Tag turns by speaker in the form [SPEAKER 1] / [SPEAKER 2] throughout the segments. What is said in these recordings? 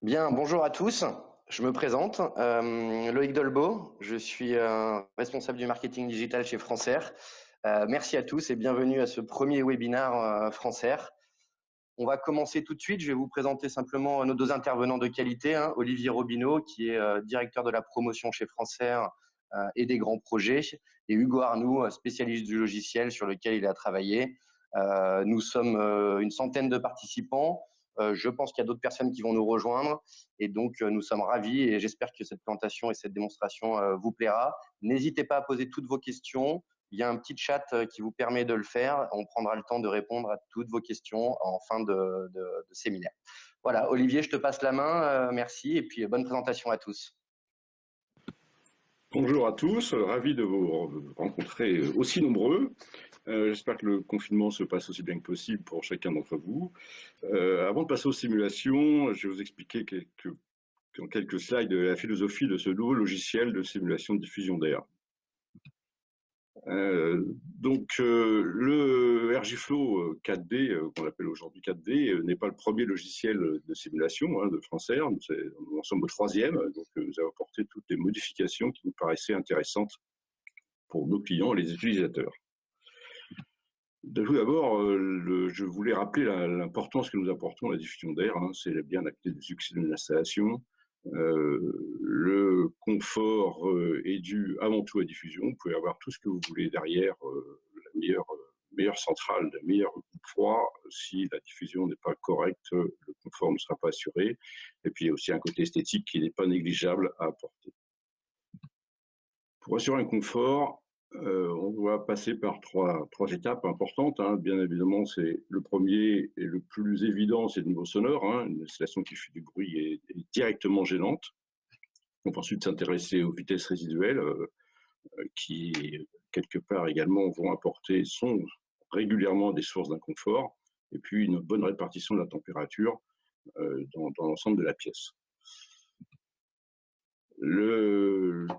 [SPEAKER 1] Bien, bonjour à tous. Je me présente, Loïc Dolbeau. Je suis responsable du marketing digital chez Francaire. Merci à tous et bienvenue à ce premier webinaire Francaire. On va commencer tout de suite. Je vais vous présenter simplement nos deux intervenants de qualité, hein. Olivier Robineau, qui est directeur de la promotion chez Francaire et des grands projets, et Hugo Arnoux, spécialiste du logiciel sur lequel il a travaillé. Nous sommes une centaine de participants. Je pense qu'il y a d'autres personnes qui vont nous rejoindre et donc nous sommes ravis et j'espère que cette présentation et cette démonstration vous plaira. N'hésitez pas à poser toutes vos questions. Il y a un petit chat qui vous permet de le faire. On prendra le temps de répondre à toutes vos questions en fin de séminaire. Voilà, Olivier, je te passe la main. Merci et puis bonne présentation à tous.
[SPEAKER 2] Bonjour à tous, ravi de vous rencontrer aussi nombreux. J'espère que le confinement se passe aussi bien que possible pour chacun d'entre vous. Avant de passer aux simulations, je vais vous expliquer en quelques slides la philosophie de ce nouveau logiciel de simulation de diffusion d'air. Le RGFlow 4D, qu'on appelle aujourd'hui 4D, n'est pas le premier logiciel de simulation de Francaire. Nous en sommes au troisième, donc nous avons apporté toutes les modifications qui nous paraissaient intéressantes pour nos clients et les utilisateurs. Tout d'abord, je voulais rappeler l'importance que nous apportons à la diffusion d'air. C'est bien la clé du succès d'une installation. Le confort est dû avant tout à la diffusion. Vous pouvez avoir tout ce que vous voulez derrière, la meilleure centrale, le meilleur groupe froid. Si la diffusion n'est pas correcte, le confort ne sera pas assuré. Et puis il y a aussi un côté esthétique qui n'est pas négligeable à apporter. Pour assurer un confort, on doit passer par trois étapes importantes. Bien évidemment, c'est le premier et le plus évident, c'est le niveau sonore. Une installation qui fait du bruit est directement gênante. On va ensuite s'intéresser aux vitesses résiduelles qui, quelque part également, sont régulièrement des sources d'inconfort. Et puis, une bonne répartition de la température dans l'ensemble de la pièce.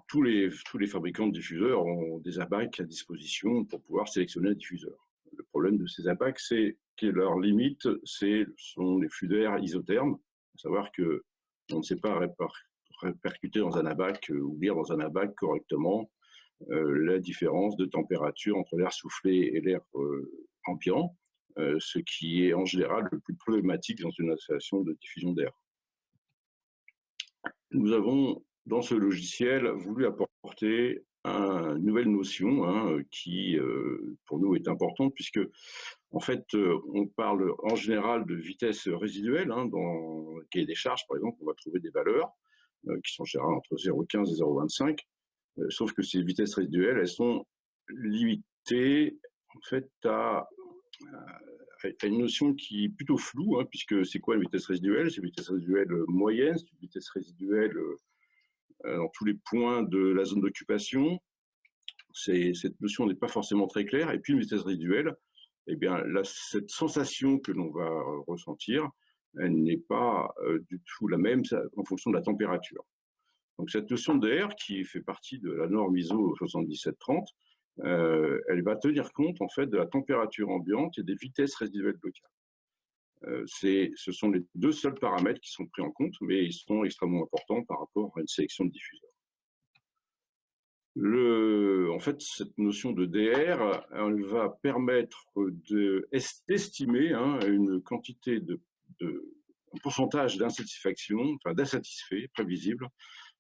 [SPEAKER 2] Tous les fabricants de diffuseurs ont des ABAC à disposition pour pouvoir sélectionner un diffuseur. Le problème de ces ABAC, c'est que leur limite, sont les flux d'air isothermes, à savoir que on ne sait pas répercuter dans un ABAC ou lire dans un ABAC correctement la différence de température entre l'air soufflé et l'air ambiant, ce qui est en général le plus problématique dans une installation de diffusion d'air. Nous avons dans ce logiciel voulu apporter une nouvelle notion qui, pour nous, est importante puisque, en fait, on parle en général de vitesse résiduelle. Dans le cahier des charges, par exemple, on va trouver des valeurs qui sont générales entre 0,15 et 0,25. Sauf que ces vitesses résiduelles, elles sont limitées, en fait, à une notion qui est plutôt floue, puisque c'est quoi la vitesse résiduelle? C'est une vitesse résiduelle moyenne, c'est une vitesse résiduelle dans tous les points de la zone d'occupation. Cette notion n'est pas forcément très claire. Et puis une vitesse résiduelle, eh bien, cette sensation que l'on va ressentir, elle n'est pas du tout la même en fonction de la température. Donc cette notion d'air, qui fait partie de la norme ISO 7730, elle va tenir compte en fait de la température ambiante et des vitesses résiduelles locales. Ce sont les deux seuls paramètres qui sont pris en compte, mais ils sont extrêmement importants par rapport à une sélection de diffuseurs. En fait, cette notion de DR, elle va permettre d'estimer une quantité un pourcentage d'insatisfaction, enfin d'insatisfaits prévisibles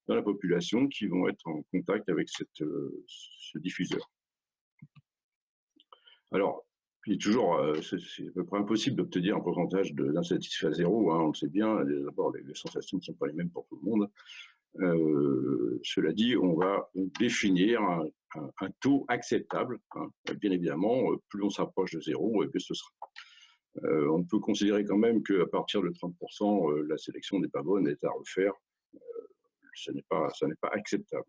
[SPEAKER 2] dans la population qui vont être en contact avec ce diffuseur. Alors, il est toujours, c'est à peu près impossible d'obtenir un pourcentage d'insatisfait à zéro, on le sait bien, d'abord les sensations ne sont pas les mêmes pour tout le monde. Cela dit, on va définir un taux acceptable. Bien évidemment, plus on s'approche de zéro, et plus ce sera. On peut considérer quand même qu'à partir de 30%, la sélection n'est pas bonne, est à refaire. Ça n'est pas acceptable.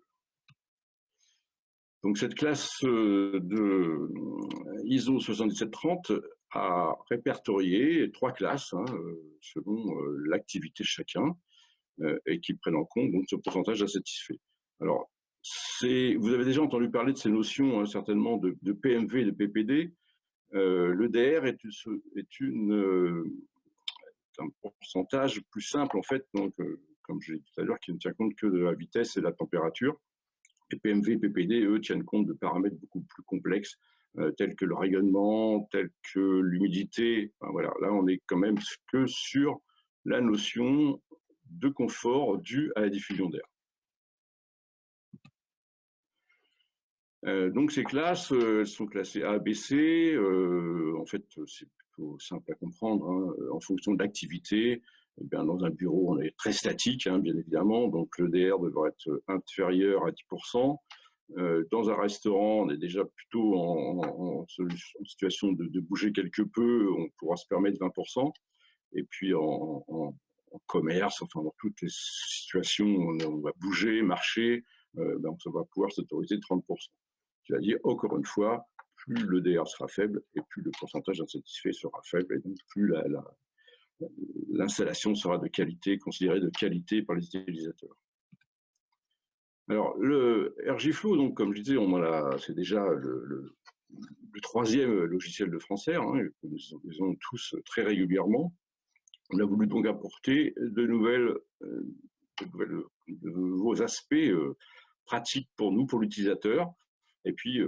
[SPEAKER 2] Donc cette classe de ISO 7730 a répertorié 3 classes selon l'activité de chacun et qui prennent en compte donc ce pourcentage d'insatisfaits. Alors, vous avez déjà entendu parler de ces notions certainement de PMV et de PPD. Le DR est un pourcentage plus simple, en fait, donc, comme je l'ai dit tout à l'heure, qui ne tient compte que de la vitesse et de la température. Et PMV et PPD, eux, tiennent compte de paramètres beaucoup plus complexes, tels que le rayonnement, tels que l'humidité. Enfin, voilà, là, on est quand même que sur la notion de confort due à la diffusion d'air. Donc ces classes, elles sont classées A, B, C. En fait, c'est plutôt simple à comprendre, hein. En fonction de l'activité, eh bien, dans un bureau, on est très statique, hein, bien évidemment, donc le DR devrait être inférieur à 10%. Dans un restaurant, on est déjà plutôt en situation de bouger quelque peu, on pourra se permettre 20%. Et puis en commerce, enfin dans toutes les situations où on va bouger, marcher, ben, ça va pouvoir s'autoriser 30%. C'est-à-dire, encore une fois, plus le DR sera faible et plus le pourcentage d'insatisfaits sera faible, et donc plus l'installation sera de qualité, considérée de qualité par les utilisateurs. Alors, le RGFlow, donc, comme je disais, c'est déjà le troisième logiciel de Francaire, hein, que nous utilisons tous très régulièrement. On a voulu donc apporter de nouveaux aspects pratiques pour nous, pour l'utilisateur, et puis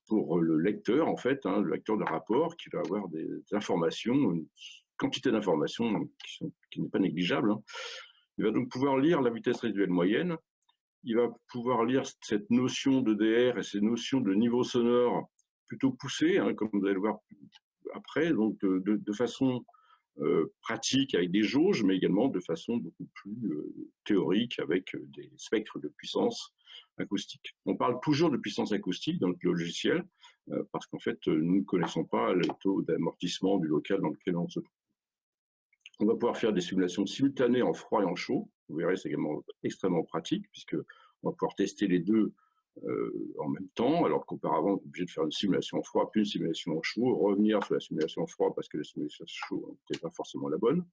[SPEAKER 2] pour le lecteur, en fait, hein, le lecteur de rapport, qui va avoir des informations, une quantité d'informations qui n'est pas négligeable, hein. Il va donc pouvoir lire la vitesse résiduelle moyenne, il va pouvoir lire cette notion de DR et ces notions de niveau sonore plutôt poussées, hein, comme vous allez le voir après, donc de façon pratique avec des jauges, mais également de façon beaucoup plus théorique avec des spectres de puissance acoustique. On parle toujours de puissance acoustique dans le logiciel parce qu'en fait, nous ne connaissons pas le taux d'amortissement du local dans lequel on se trouve. On va pouvoir faire des simulations simultanées en froid et en chaud. Vous verrez, c'est également extrêmement pratique puisque on va pouvoir tester les deux en même temps, alors qu'auparavant, on est obligé de faire une simulation en froid, puis une simulation en chaud, revenir sur la simulation en froid parce que la simulation en chaud n'était pas forcément la bonne.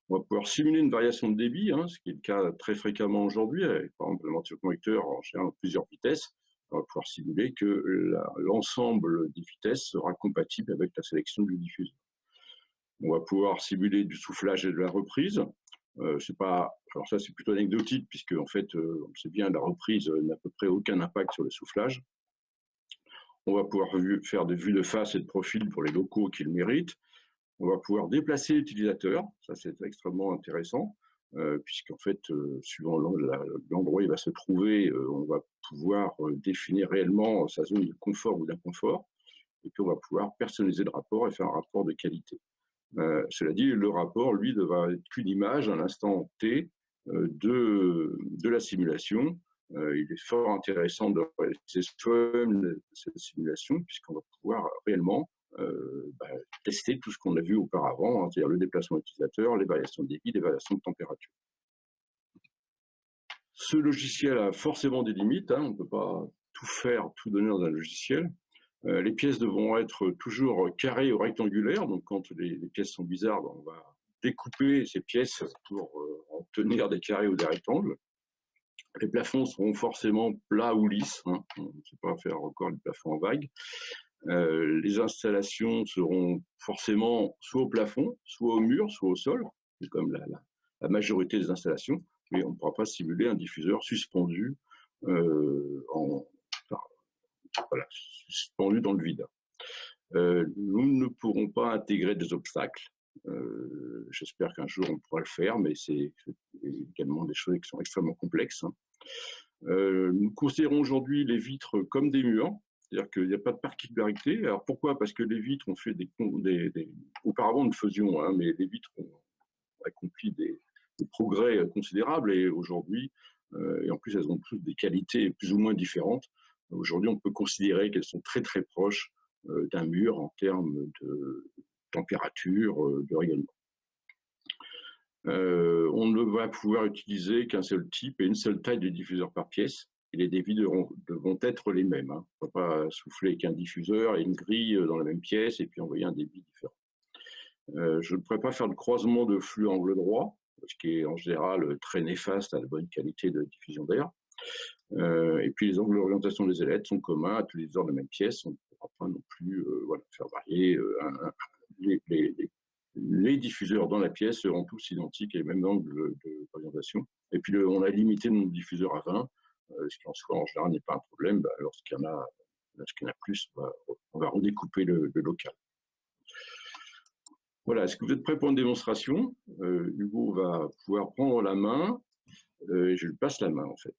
[SPEAKER 2] On va pouvoir simuler une variation de débit, hein, ce qui est le cas très fréquemment aujourd'hui, avec par exemple le ventilo-convecteur en général en plusieurs vitesses. On va pouvoir simuler que l'ensemble des vitesses sera compatible avec la sélection du diffuseur. On va pouvoir simuler du soufflage et de la reprise. Alors ça, c'est plutôt anecdotique, puisque en fait, on sait bien, la reprise n'a à peu près aucun impact sur le soufflage. On va pouvoir faire des vues de face et de profil pour les locaux qui le méritent. On va pouvoir déplacer l'utilisateur, ça c'est extrêmement intéressant, puisqu'en fait, suivant l'endroit où il va se trouver, on va pouvoir définir réellement sa zone de confort ou d'inconfort, et puis on va pouvoir personnaliser le rapport et faire un rapport de qualité. Cela dit, le rapport, lui, ne va être qu'une image à l'instant T de la simulation. Il est fort intéressant de réaliser soi-même cette simulation, puisqu'on va pouvoir réellement tester tout ce qu'on a vu auparavant, hein, c'est-à-dire le déplacement utilisateur, les variations de débit, les variations de température. Ce logiciel a forcément des limites, hein, on ne peut pas tout faire, tout donner dans un logiciel. Les pièces devront être toujours carrées ou rectangulaires, donc quand les pièces sont bizarres, on va découper ces pièces pour obtenir des carrés ou des rectangles. Les plafonds seront forcément plats ou lisses, hein, on ne sait pas faire encore les plafonds en vague. Les installations seront forcément soit au plafond, soit au mur, soit au sol, c'est comme la majorité des installations, mais on ne pourra pas simuler un diffuseur suspendu suspendu dans le vide. Nous ne pourrons pas intégrer des obstacles. J'espère qu'un jour on pourra le faire, mais c'est également des choses qui sont extrêmement complexes. Nous considérons aujourd'hui les vitres comme des murs, c'est-à-dire qu'il n'y a pas de particularité. Alors pourquoi? Parce que les vitres ont fait auparavant nous le faisions, hein, mais les vitres ont accompli des progrès considérables et aujourd'hui, et en plus elles ont toutes des qualités plus ou moins différentes. Aujourd'hui, on peut considérer qu'elles sont très très proches d'un mur en termes de température, de rayonnement. On ne va pouvoir utiliser qu'un seul type et une seule taille de diffuseur par pièce. Et les débits devront être les mêmes, hein. On ne va pas souffler avec un diffuseur et une grille dans la même pièce et puis envoyer un débit différent. Je ne pourrais pas faire de croisement de flux angle droit, ce qui est en général très néfaste à la bonne qualité de diffusion d'air. Et puis les angles d'orientation des ailettes sont communs à tous les ordres de la même pièce. On ne pourra pas non plus faire varier les diffuseurs dans la pièce seront tous identiques et le même angle d'orientation. Et puis, on a limité le nombre de diffuseurs à 20, ce qui en soi, en général, n'est pas un problème. Lorsqu'il y en a plus, on va redécouper le local. Voilà, est-ce que vous êtes prêts pour une démonstration? Hugo va pouvoir prendre la main et je lui passe la main, en fait.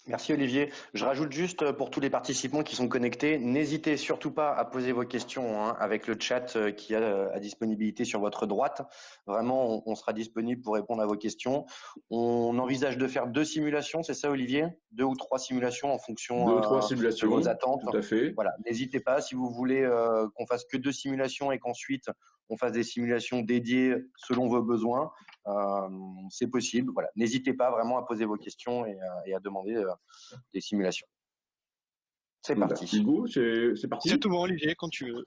[SPEAKER 1] Merci Olivier. Je rajoute juste pour tous les participants qui sont connectés, n'hésitez surtout pas à poser vos questions avec le chat qui est à disponibilité sur votre droite. Vraiment, on sera disponible pour répondre à vos questions. On envisage de faire 2 simulations, c'est ça Olivier? 2 ou 3 simulations en fonction
[SPEAKER 2] 2 ou 3
[SPEAKER 1] de
[SPEAKER 2] simulations,
[SPEAKER 1] vos attentes.
[SPEAKER 2] tout à fait.
[SPEAKER 1] Voilà, n'hésitez pas si vous voulez qu'on fasse que 2 simulations et qu'ensuite on fasse des simulations dédiées selon vos besoins. C'est possible. Voilà, n'hésitez pas vraiment à poser vos questions et à demander des simulations. C'est parti.
[SPEAKER 2] Hugo, c'est parti.
[SPEAKER 3] C'est tout bon, Olivier, quand tu veux.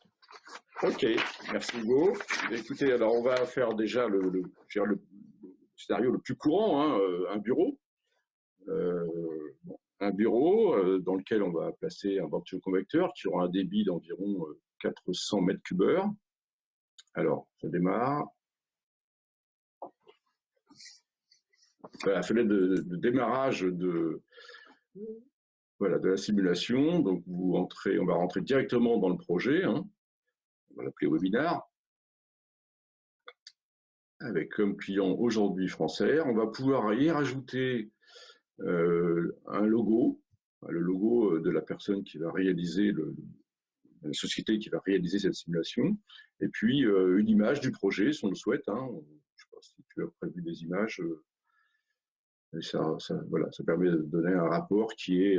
[SPEAKER 2] Ok, merci Hugo. Écoutez, alors on va faire déjà le scénario le plus courant, un bureau. Un bureau dans lequel on va placer un ventiloconvecteur qui aura un débit d'environ 400 mètres cubeurs. Alors, ça démarre. La fenêtre de démarrage de la simulation. Donc, on va rentrer directement dans le projet. On va l'appeler webinar. Avec comme client aujourd'hui Françair. On va pouvoir y rajouter un logo, le logo de la personne qui va réaliser la société qui va réaliser cette simulation, et puis une image du projet si on le souhaite. Je ne sais pas si tu as prévu des images. Et ça permet de donner un rapport qui est...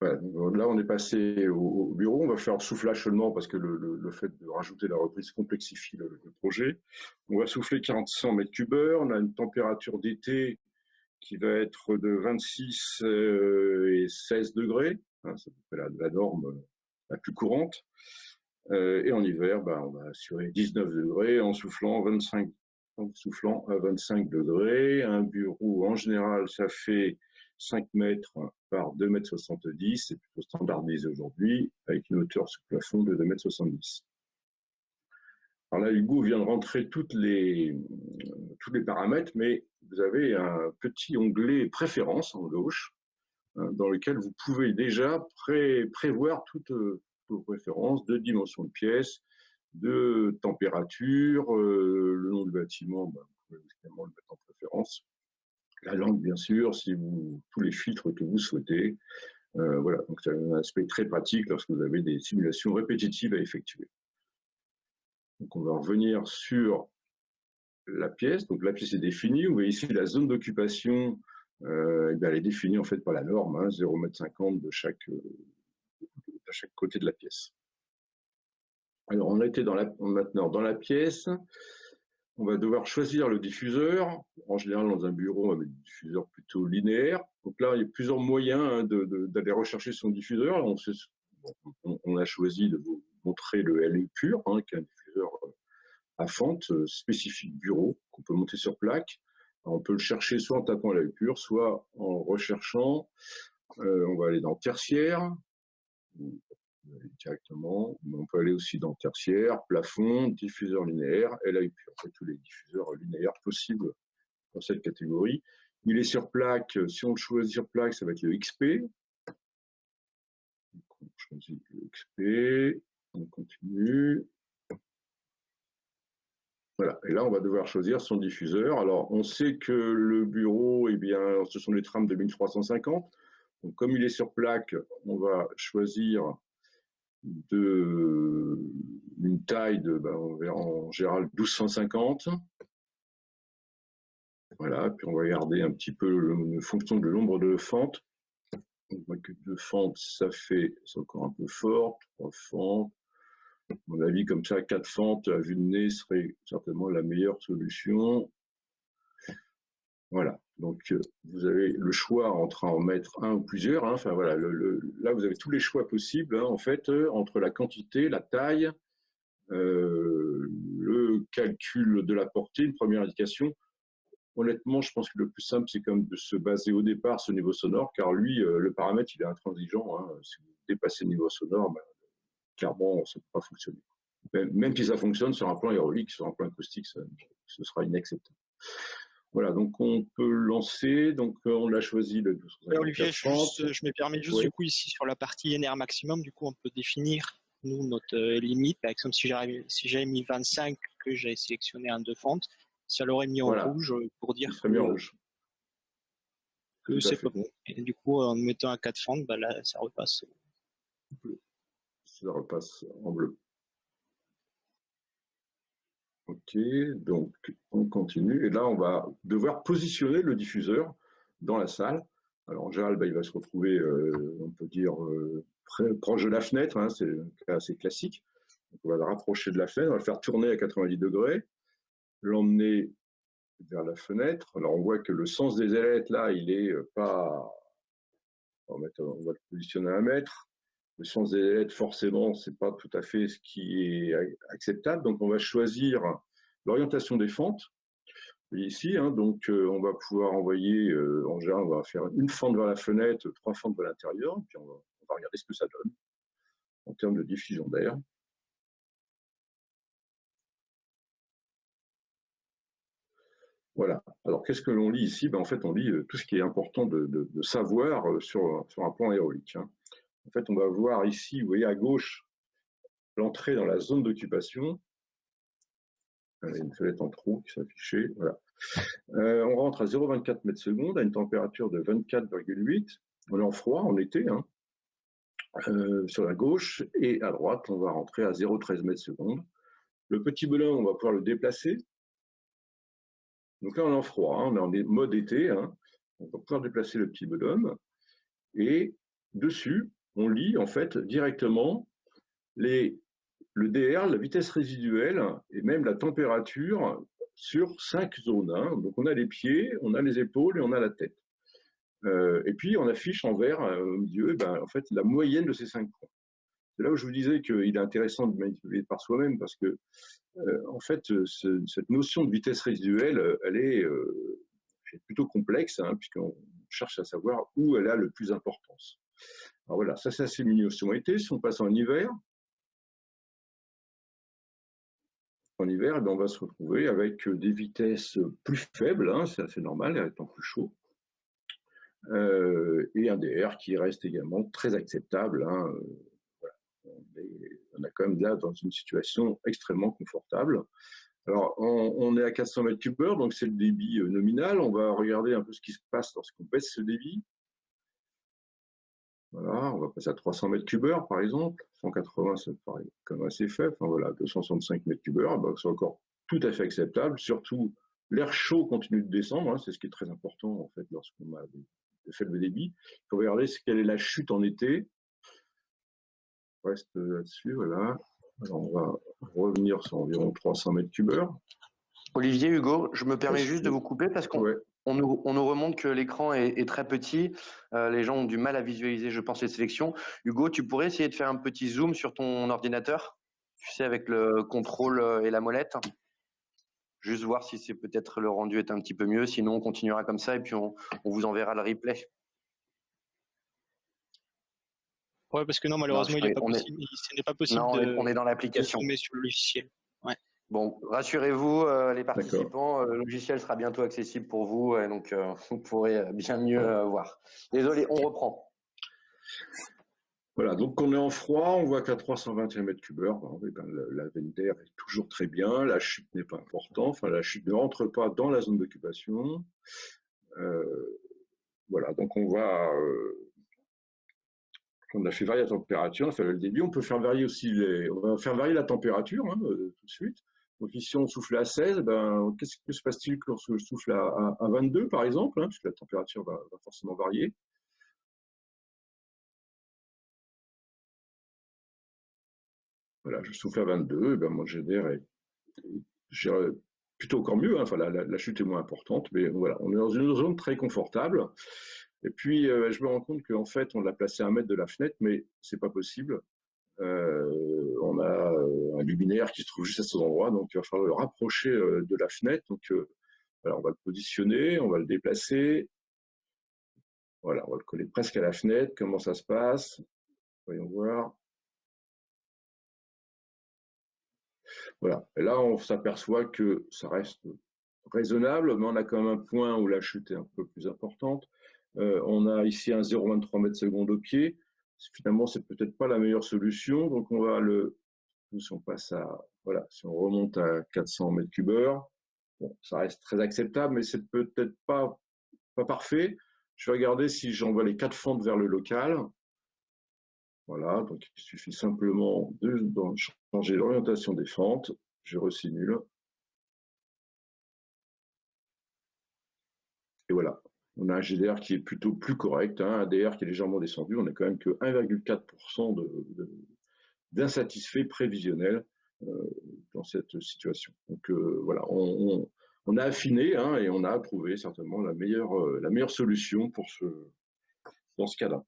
[SPEAKER 2] Voilà. Là, on est passé au bureau. On va faire soufflage seulement parce que le fait de rajouter la reprise complexifie le projet. On va souffler 400 mètres cubeurs. On a une température d'été qui va être de 26 et 16 degrés. C'est la norme la plus courante. Et en hiver, on va assurer 19 degrés en soufflant à 25 degrés. Un bureau, en général, ça fait 5 mètres par 2,70 mètres. C'est plutôt standardisé aujourd'hui, avec une hauteur sous plafond de 2,70 mètres. Alors là, Hugo vient de rentrer tous les paramètres, mais vous avez un petit onglet préférences en gauche, dans lequel vous pouvez déjà prévoir toutes vos préférences de dimension de pièce, de température, le nom du bâtiment, vous pouvez évidemment le mettre en préférence. La langue, bien sûr, tous les filtres que vous souhaitez. Voilà, donc c'est un aspect très pratique lorsque vous avez des simulations répétitives à effectuer. Donc on va revenir sur la pièce. Donc la pièce est définie. Vous voyez ici la zone d'occupation, elle est définie en fait par la norme, 0,50 m de chaque côté de la pièce. Alors on était maintenant dans la pièce. On va devoir choisir le diffuseur. En général, dans un bureau, on va mettre des diffuseurs plutôt linéaires. Donc là, il y a plusieurs moyens d'aller rechercher son diffuseur. On a choisi de vous montrer le LU pur, qui est un diffuseur à fente spécifique bureau qu'on peut monter sur plaque. Alors, on peut le chercher soit en tapant LU pur, soit en recherchant. On va aller dans tertiaire. Directement, mais on peut aller aussi dans tertiaire, plafond, diffuseur linéaire, LAI pur. En fait, tous les diffuseurs linéaires possibles dans cette catégorie. Il est sur plaque. Si on le choisit sur plaque, ça va être le XP. Donc, on choisit le XP. On continue. Voilà. Et là, on va devoir choisir son diffuseur. Alors, on sait que le bureau, ce sont les trames de 1350. Donc, comme il est sur plaque, on va choisir une taille on verra en général 1250. Voilà, puis on va regarder un petit peu une fonction de nombre de fentes. On voit que 2 fentes, c'est encore un peu fort. 3 fentes. À mon avis, comme ça, 4 fentes à vue de nez serait certainement la meilleure solution. Voilà, donc vous avez le choix entre en mettre un ou plusieurs. Enfin voilà, là vous avez tous les choix possibles en fait entre la quantité, la taille, le calcul de la portée, une première indication. Honnêtement, je pense que le plus simple c'est quand même de se baser au départ sur le niveau sonore, car lui, le paramètre il est intransigeant. Si vous dépassez le niveau sonore, clairement, ça ne peut pas fonctionner. Même si ça fonctionne sur un plan hydraulique, sur un plan acoustique, ce sera inacceptable. Voilà, donc on peut lancer. Donc on a choisi le
[SPEAKER 3] Olivier,
[SPEAKER 2] 1254.
[SPEAKER 3] je me permets juste, du coup, ici, sur la partie NR maximum, du coup, on peut définir, nous, notre limite. Par exemple, si j'avais mis 25, que j'avais sélectionné un 2 fentes, ça l'aurait mis en rouge pour dire que c'est pas bon. Et du coup, en mettant un 4 fentes, bah, là, ça repasse.
[SPEAKER 2] Ça repasse en bleu. Ok, donc on continue. Et là, on va devoir positionner le diffuseur dans la salle. Alors en général, il va se retrouver, on peut dire, proche de la fenêtre, hein, c'est un cas assez classique. Donc, on va le rapprocher de la fenêtre, on va le faire tourner à 90 degrés, l'emmener vers la fenêtre. Alors on voit que le sens des ailettes, là, il est pas... On va le positionner à 1 mètre. Le sens des ailettes, forcément, c'est pas tout à fait ce qui est acceptable. Donc, on va choisir l'orientation des fentes. Ici, hein, donc, on va pouvoir envoyer, en général, on va faire une fente vers la fenêtre, 3 fentes vers l'intérieur, puis on va regarder ce que ça donne en termes de diffusion d'air. Voilà. Alors, qu'est-ce que l'on lit ici? En fait, on lit tout ce qui est important de savoir sur un plan aéroolique. Hein. En fait, on va voir ici, vous voyez à gauche, l'entrée dans la zone d'occupation. Il y a une fenêtre en trou qui s'affichait. Voilà. On rentre à 0,24 mètres secondes à une température de 24,8. On est en froid, en été, hein, sur la gauche. Et à droite, on va rentrer à 0,13 mètres secondes. Le petit bonhomme, on va pouvoir le déplacer. Donc là, on est en froid, hein, on est en mode été. Hein. On va pouvoir déplacer le petit bonhomme. Et dessus, on lit en fait directement le DR, la vitesse résiduelle et même la température sur 5 zones. Hein. Donc on a les pieds, on a les épaules et on a la tête. Et puis on affiche en vert au milieu en fait, la moyenne de ces 5 points. C'est là où je vous disais qu'il est intéressant de manipuler par soi-même parce que en fait, cette notion de vitesse résiduelle, elle est plutôt complexe, hein, puisqu'on cherche à savoir où elle a le plus d'importance. Alors voilà, ça c'est la simulation été. Si on passe en hiver, on va se retrouver avec des vitesses plus faibles, hein, c'est assez normal, étant plus chaud, et un DR qui reste également très acceptable. Hein, voilà. On est quand même là dans une situation extrêmement confortable. Alors, on est à 400 mètres cubes heure, donc c'est le débit nominal. On va regarder un peu ce qui se passe lorsqu'on baisse ce débit. Voilà, on va passer à 300 mètres cubes heure, par exemple. 180, ça paraît quand même assez faible. Enfin, voilà, 265 mètres cubes heure, c'est encore tout à fait acceptable. Surtout, l'air chaud continue de descendre. Hein, c'est ce qui est très important, en fait, lorsqu'on a des faibles débits. Il faut regarder quelle est la chute en été. On reste là-dessus, voilà. Alors, on va revenir sur environ 300 mètres cubes heure.
[SPEAKER 1] Olivier, Hugo, je me permets juste de vous couper parce qu'on nous remonte que l'écran est très petit. Les gens ont du mal à visualiser, je pense, les sélections. Hugo, tu pourrais essayer de faire un petit zoom sur ton ordinateur, tu sais, avec le contrôle et la molette. Juste voir si c'est peut-être le rendu est un petit peu mieux. Sinon, on continuera comme ça et puis on vous enverra le replay.
[SPEAKER 3] Ouais, parce que non, malheureusement, ce n'est pas possible
[SPEAKER 1] on est dans l'application.
[SPEAKER 3] De zoomer sur le logiciel. Ouais.
[SPEAKER 1] Bon, rassurez-vous, les participants, le logiciel sera bientôt accessible pour vous, donc vous pourrez bien mieux voir. Désolé, on reprend.
[SPEAKER 2] Voilà, donc on est en froid, on voit qu'à 321 mètres cubes heure, la veine d'air est toujours très bien, la chute n'est pas importante, enfin la chute ne rentre pas dans la zone d'occupation. Voilà, donc on a fait varier la température, on a fait le débit, on peut faire varier aussi on va faire varier la température hein, tout de suite. Donc ici on souffle à 16, qu'est-ce que se passe-t-il lorsque je souffle à 22 par exemple, hein, puisque la température va forcément varier. Voilà, je souffle à 22, et mon GDR est plutôt encore mieux, hein, enfin la chute est moins importante, mais voilà, on est dans une zone très confortable. Et puis je me rends compte qu'en fait on l'a placé à 1 mètre de la fenêtre, mais c'est pas possible. On a un luminaire qui se trouve juste à cet endroit, donc il va falloir le rapprocher de la fenêtre. Donc voilà, on va le positionner, on va le déplacer. Voilà, on va le coller presque à la fenêtre. Comment ça se passe? Voyons voir. Voilà. Et là, on s'aperçoit que ça reste raisonnable, mais on a quand même un point où la chute est un peu plus importante. On a ici un 0,23 mètres secondes au pied. Finalement, c'est peut-être pas la meilleure solution. Donc, on va si on passe à, voilà, si on remonte à 400 mètres cubeurs, bon, ça reste très acceptable, mais c'est peut-être pas parfait. Je vais regarder si j'envoie les 4 fentes vers le local. Voilà, donc il suffit simplement de changer l'orientation des fentes. Je resimule. Et voilà, on a un GDR qui est plutôt plus correct, hein, un DR qui est légèrement descendu. On n'a quand même que 1,4% d'insatisfaits prévisionnels dans cette situation. Donc voilà, on a affiné, hein, et on a approuvé certainement la meilleure solution dans ce cas-là.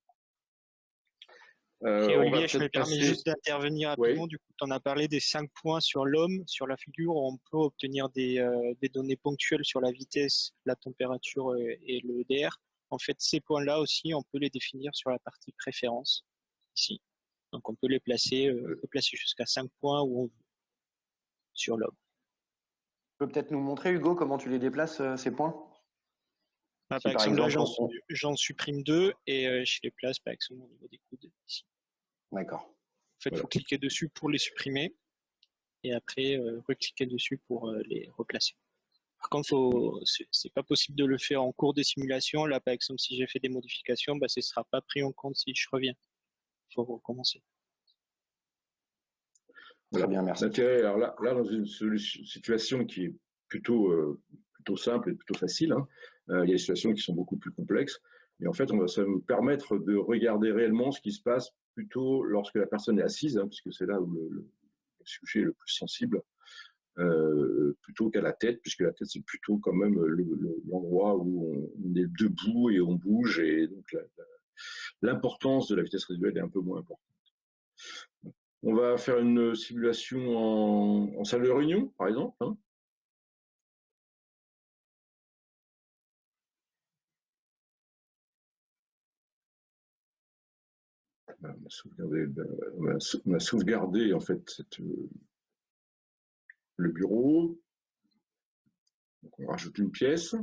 [SPEAKER 3] Et Olivier, je me permets juste d'intervenir rapidement. Oui. Du coup, tu en as parlé des 5 points sur l'homme, sur la figure. On peut obtenir des données ponctuelles sur la vitesse, la température et le DR. En fait, ces points-là aussi, on peut les définir sur la partie préférence, ici. Donc, on peut les placer, jusqu'à 5 points où on veut sur l'homme.
[SPEAKER 1] Tu peux peut-être nous montrer, Hugo, comment tu les déplaces, ces points?
[SPEAKER 3] Par exemple, là, j'en supprime 2 et je les place, par exemple, au niveau des coudes, ici.
[SPEAKER 1] D'accord.
[SPEAKER 3] En fait, il faut cliquer dessus pour les supprimer et après recliquer dessus pour les replacer. Par contre, c'est pas possible de le faire en cours des simulations. Là, par exemple, si j'ai fait des modifications, ce ne sera pas pris en compte si je reviens. Il faut recommencer.
[SPEAKER 2] Voilà. Très bien, merci. L'intérêt, alors là, dans une situation qui est plutôt simple et plutôt facile, hein, il y a des situations qui sont beaucoup plus complexes. Et en fait, ça va nous permettre de regarder réellement ce qui se passe plutôt lorsque la personne est assise, hein, puisque c'est là où le sujet est le plus sensible, plutôt qu'à la tête, puisque la tête, c'est plutôt quand même l'endroit où on est debout et on bouge, et donc l'importance de la vitesse résiduelle est un peu moins importante. On va faire une simulation en salle de réunion, par exemple, hein. On a sauvegardé en fait le bureau. Donc on rajoute une pièce.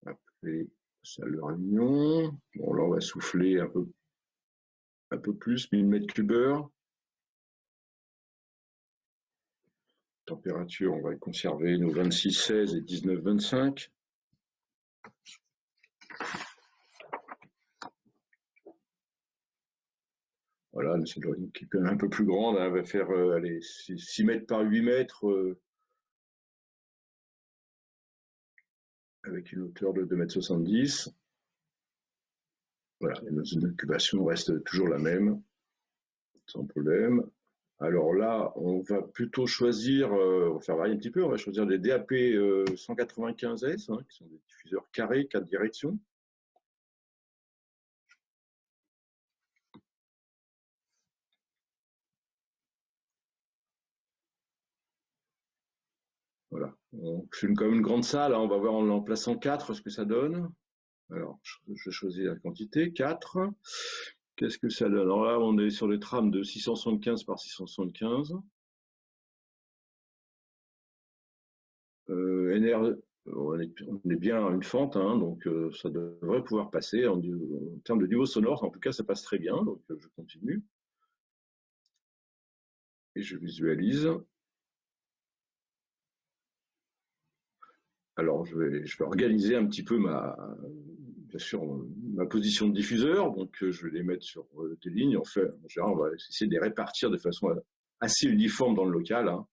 [SPEAKER 2] Après, salle de réunion. Bon, là on va souffler un peu plus, 1000 mètres cubeurs. Température, on va conserver nos 26,16 et 19,25. Voilà, c'est une qui est quand même un peu plus grande, hein, elle va faire 6 mètres par 8 mètres avec une hauteur de 2,70 m. Voilà, l'incubation reste toujours la même, sans problème. Alors là, on va plutôt choisir, on va faire varier un petit peu, on va choisir des DAP 195S, hein, qui sont des diffuseurs carrés, 4 directions. Voilà, c'est quand même une grande salle, hein, on va voir en plaçant 4 ce que ça donne. Alors, je choisis la quantité, 4. Qu'est-ce que ça donne? Alors là, on est sur des trames de 675 par 675. On est bien à une fente, hein, donc ça devrait pouvoir passer en termes de niveau sonore. En tout cas, ça passe très bien, donc je continue. Et je visualise. Alors, je vais organiser un petit peu bien sûr, ma position de diffuseur. Donc, je vais les mettre sur des lignes. En général, on va essayer de les répartir de façon assez uniforme dans le local, hein.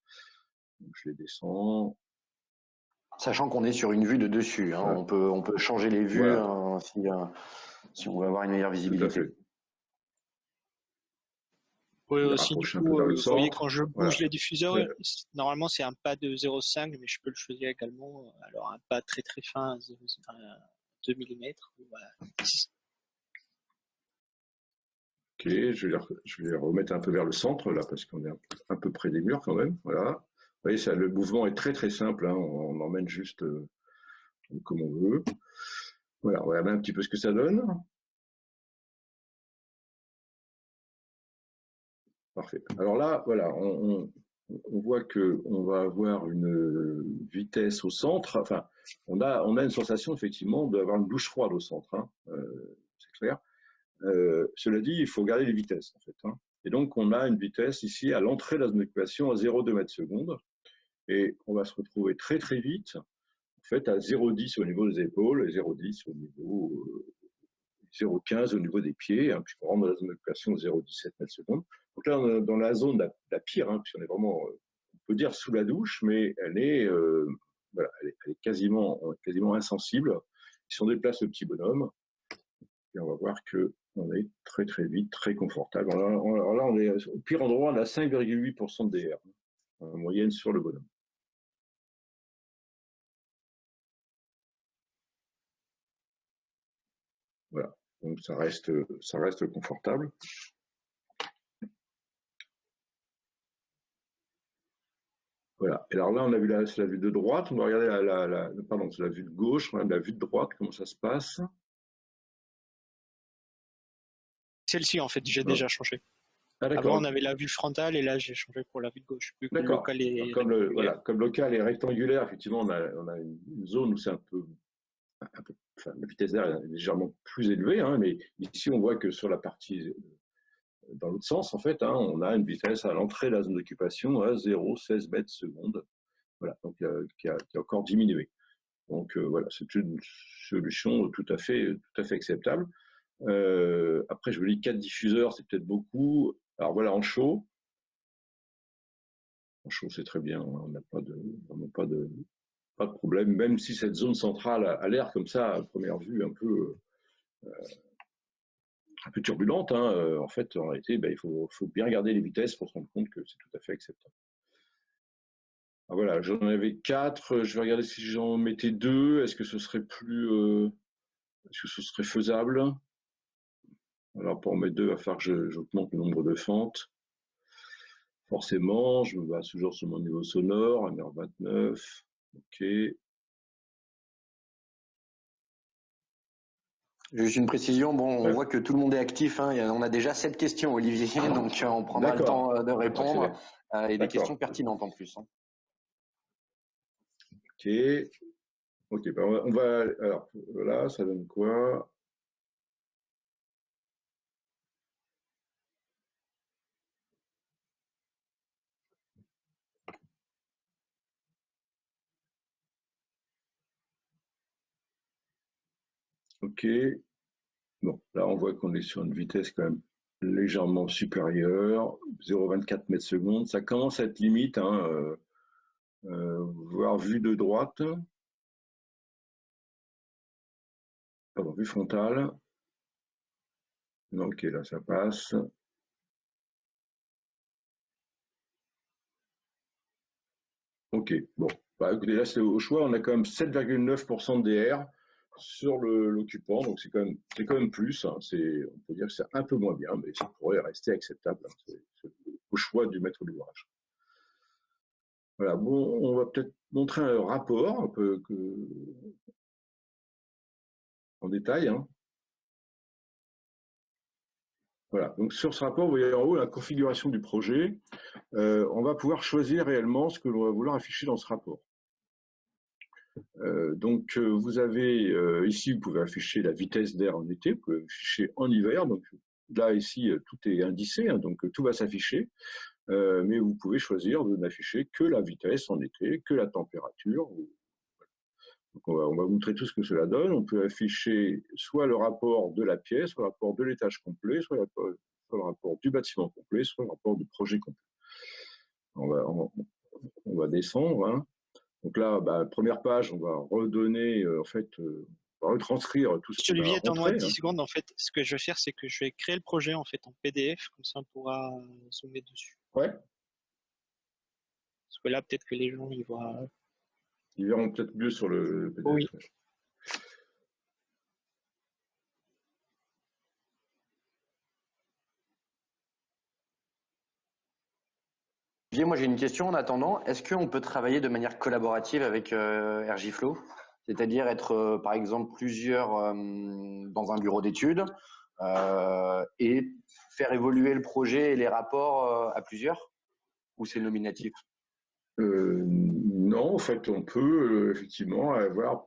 [SPEAKER 2] Donc, je les descends.
[SPEAKER 1] Sachant qu'on est sur une vue de dessus, hein, ouais. on peut changer les vues, voilà. Hein, si on veut avoir une meilleure visibilité.
[SPEAKER 3] Oui, aussi, du coup, vous voyez, quand je bouge les diffuseurs, normalement, c'est un pas de 0,5, mais je peux le choisir également. Alors, un pas très très fin, 2 mm. Voilà.
[SPEAKER 2] Ok, je vais les remettre un peu vers le centre, là, parce qu'on est un peu près des murs quand même. Voilà. Vous voyez, le mouvement est très très simple, hein, on emmène juste comme on veut. Voilà, on va regarder un petit peu ce que ça donne. Parfait. Alors là, voilà, on voit qu'on va avoir une vitesse au centre. Enfin, on a une sensation effectivement d'avoir une douche froide au centre, hein, c'est clair. Cela dit, il faut garder les vitesses en fait, hein. Et donc, on a une vitesse ici à l'entrée de la zone d'occupation à 0,2 mètres secondes. Et on va se retrouver très très vite en fait à 0,10 au niveau des épaules et 0,10 au niveau 0,15 au niveau des pieds, hein, puisqu'on rentre dans la zone d'occupation de 0,17 mètres secondes. Donc là, on est dans la zone la pire, hein, puisqu'on est vraiment, on peut dire sous la douche, mais elle est, voilà, elle est quasiment insensible. Si on déplace le petit bonhomme, et on va voir que on est très très vite, très confortable. Alors là, on est au pire endroit, on a 5,8% de DR en moyenne sur le bonhomme. Voilà, donc ça reste confortable. Voilà. Et alors là, on a vu c'est la vue de droite. On va regarder pardon, c'est la vue de gauche. On a la vue de droite. Comment ça se passe?
[SPEAKER 3] Celle-ci, en fait, j'ai déjà changé.
[SPEAKER 2] Ah,
[SPEAKER 3] avant, on avait la vue frontale et là, j'ai changé pour la vue de gauche.
[SPEAKER 2] D'accord. Comme le local est rectangulaire, effectivement, on a une zone où c'est un peu enfin, la vitesse d'air est légèrement plus élevée, hein, mais ici, on voit que sur la partie dans l'autre sens, en fait, hein, on a une vitesse à l'entrée de la zone d'occupation à 0,16 mètres secondes. Voilà, donc qui a encore diminué. Donc voilà, c'est une solution tout à fait acceptable. Après, je me dis 4 diffuseurs, c'est peut-être beaucoup. Alors voilà, en chaud, c'est très bien. On n'a vraiment pas de problème, même si cette zone centrale a l'air comme ça, à première vue, un peu turbulente. Hein. En fait, en réalité, il faut bien garder les vitesses pour se rendre compte que c'est tout à fait acceptable. Alors voilà, j'en avais 4. Je vais regarder si j'en mettais 2. Est-ce que ce serait faisable? Alors pour en mettre 2, il va falloir que j'augmente le nombre de fentes. Forcément, je me base toujours sur mon niveau sonore, 1h29. Ok.
[SPEAKER 1] Juste une précision, bon, on voit que tout le monde est actif, hein. On a déjà 7 questions, Olivier, donc on prendra le temps de répondre, et des questions pertinentes en plus. Hein.
[SPEAKER 2] Ok, on va, alors voilà, ça donne quoi? Ok. Bon, là, on voit qu'on est sur une vitesse quand même légèrement supérieure, 0,24 mètres secondes. Ça commence à être limite, hein, voire vue de droite. Pardon, vue frontale. Ok, là, ça passe. Ok, bon. Écoutez, là, c'est au choix. On a quand même 7,9% de DR sur l'occupant, donc c'est quand même plus. Hein. On peut dire que c'est un peu moins bien, mais ça pourrait rester acceptable. Hein. C'est au choix du maître d'ouvrage. Voilà, bon, on va peut-être montrer un rapport un peu en détail. Hein. Voilà, donc sur ce rapport, vous voyez en haut la configuration du projet. On va pouvoir choisir réellement ce que l'on va vouloir afficher dans ce rapport. Donc vous avez ici, vous pouvez afficher la vitesse d'air en été, vous pouvez afficher en hiver. Donc là, ici, tout est indicé, hein, donc tout va s'afficher. Mais vous pouvez choisir de n'afficher que la vitesse en été, que la température. Donc on va vous montrer tout ce que cela donne. On peut afficher soit le rapport de la pièce, soit le rapport de l'étage complet, soit le rapport du bâtiment complet, soit le rapport du projet complet. On va descendre. Hein. Donc là, première page, on va redonner, en fait, on va retranscrire tout ce qui va
[SPEAKER 3] Olivier, attends-moi 10
[SPEAKER 2] hein.
[SPEAKER 3] secondes. En fait, ce que je vais faire, c'est que je vais créer le projet en fait en PDF, comme ça on pourra zoomer dessus.
[SPEAKER 2] Ouais.
[SPEAKER 3] Parce que là, peut-être que les gens ils voient.
[SPEAKER 2] Ils verront peut-être mieux sur le PDF.
[SPEAKER 3] Oui.
[SPEAKER 1] Moi, j'ai une question en attendant. Est-ce qu'on peut travailler de manière collaborative avec RJFlow? C'est-à-dire être, par exemple, plusieurs dans un bureau d'études, et faire évoluer le projet et les rapports à plusieurs? Ou c'est nominatif?
[SPEAKER 2] Non, en fait, on peut effectivement avoir,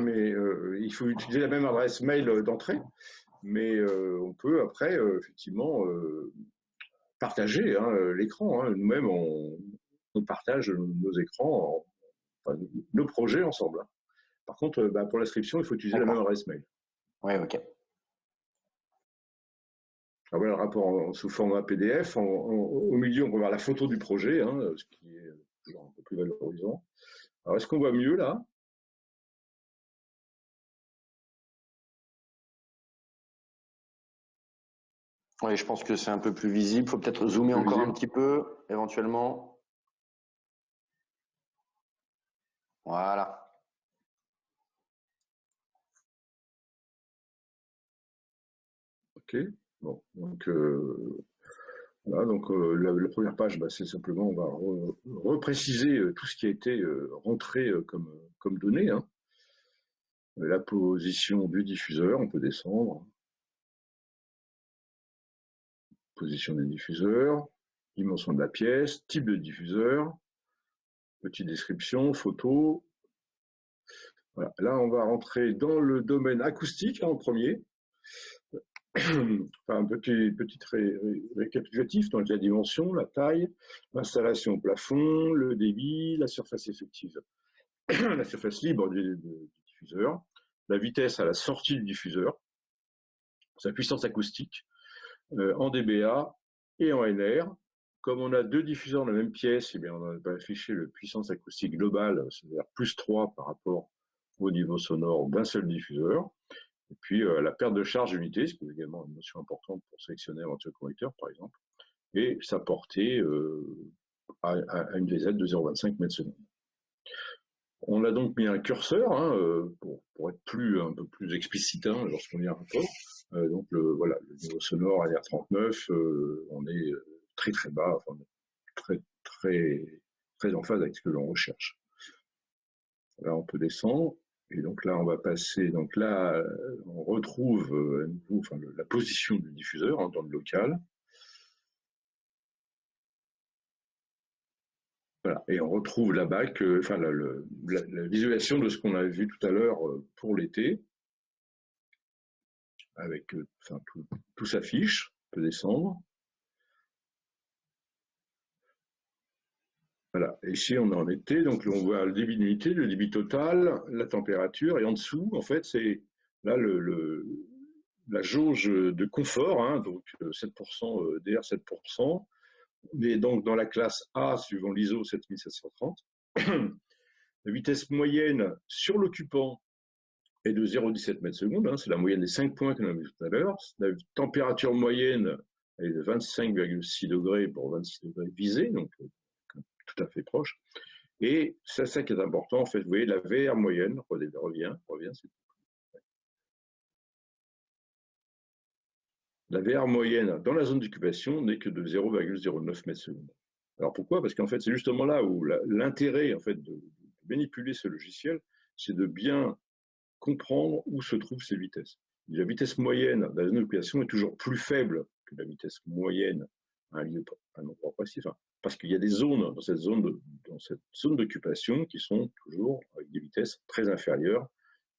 [SPEAKER 2] mais il faut utiliser la même adresse mail d'entrée, mais on peut après effectivement partager l'écran. Nous-mêmes, on partage nos écrans, enfin, nos projets ensemble. Par contre, pour l'inscription, il faut utiliser la même adresse mail.
[SPEAKER 1] Oui, ok.
[SPEAKER 2] Ah, voilà le rapport sous format PDF. Au milieu, on peut voir la photo du projet, ce qui est toujours un peu plus valorisant. Alors, est-ce qu'on voit mieux là?
[SPEAKER 1] Oui, je pense que c'est un peu plus visible. Il faut peut-être zoomer encore un petit peu, éventuellement. Voilà.
[SPEAKER 2] Ok. Bon, donc voilà, donc la première page, c'est simplement, on va repréciser tout ce qui a été rentré comme données. La position du diffuseur, on peut descendre. Position des diffuseurs, dimension de la pièce, type de diffuseur, petite description, photo. Voilà. Là, on va rentrer dans le domaine acoustique en premier. Enfin, un petit récapitulatif, donc la dimension, la taille, l'installation au plafond, le débit, la surface effective, la surface libre du diffuseur, la vitesse à la sortie du diffuseur, sa puissance acoustique, en dBA et en NR. Comme on a deux diffuseurs dans la même pièce, eh bien, on va afficher la puissance acoustique globale, c'est-à-dire plus 3 par rapport au niveau sonore d'un seul diffuseur. Et puis la perte de charge d'unité, ce qui est également une notion importante pour sélectionner un ventilo-convecteur, par exemple, et sa portée à une VZ de 0,25 mètres secondes. On a donc mis un curseur pour être un peu plus explicite lorsqu'on lit un rapport. Donc voilà, le niveau sonore à R39, on est très très bas, enfin, très très très en phase avec ce que l'on recherche. Là, on peut descendre. Et donc là, on va passer. Donc là, on retrouve à nouveau la position du diffuseur dans le local. Voilà. Et on retrouve la BAC, la visualisation de ce qu'on avait vu tout à l'heure pour l'été, avec tout s'affiche. On peut descendre. Voilà. Et ici, on est en été, donc on voit le débit d'unité, le débit total, la température, et en dessous, en fait, c'est là la jauge de confort, donc 7% DR, 7%. On est donc dans la classe A, suivant l'ISO 7730. La vitesse moyenne sur l'occupant est de 0,17 mètres secondes, c'est la moyenne des 5 points qu'on a vu tout à l'heure. La température moyenne est de 25,6 degrés pour 26 degrés visés, donc tout à fait proche. Et c'est ça qui est important, en fait, vous voyez, la VR moyenne revient. La VR moyenne dans la zone d'occupation n'est que de 0,09 mètres secondes. Alors pourquoi? Parce qu'en fait, c'est justement là où l'intérêt en fait, de manipuler ce logiciel, c'est de bien comprendre où se trouvent ces vitesses. La vitesse moyenne dans la zone d'occupation est toujours plus faible que la vitesse moyenne à un endroit précis. Parce qu'il y a des zones dans cette zone d'occupation qui sont toujours avec des vitesses très inférieures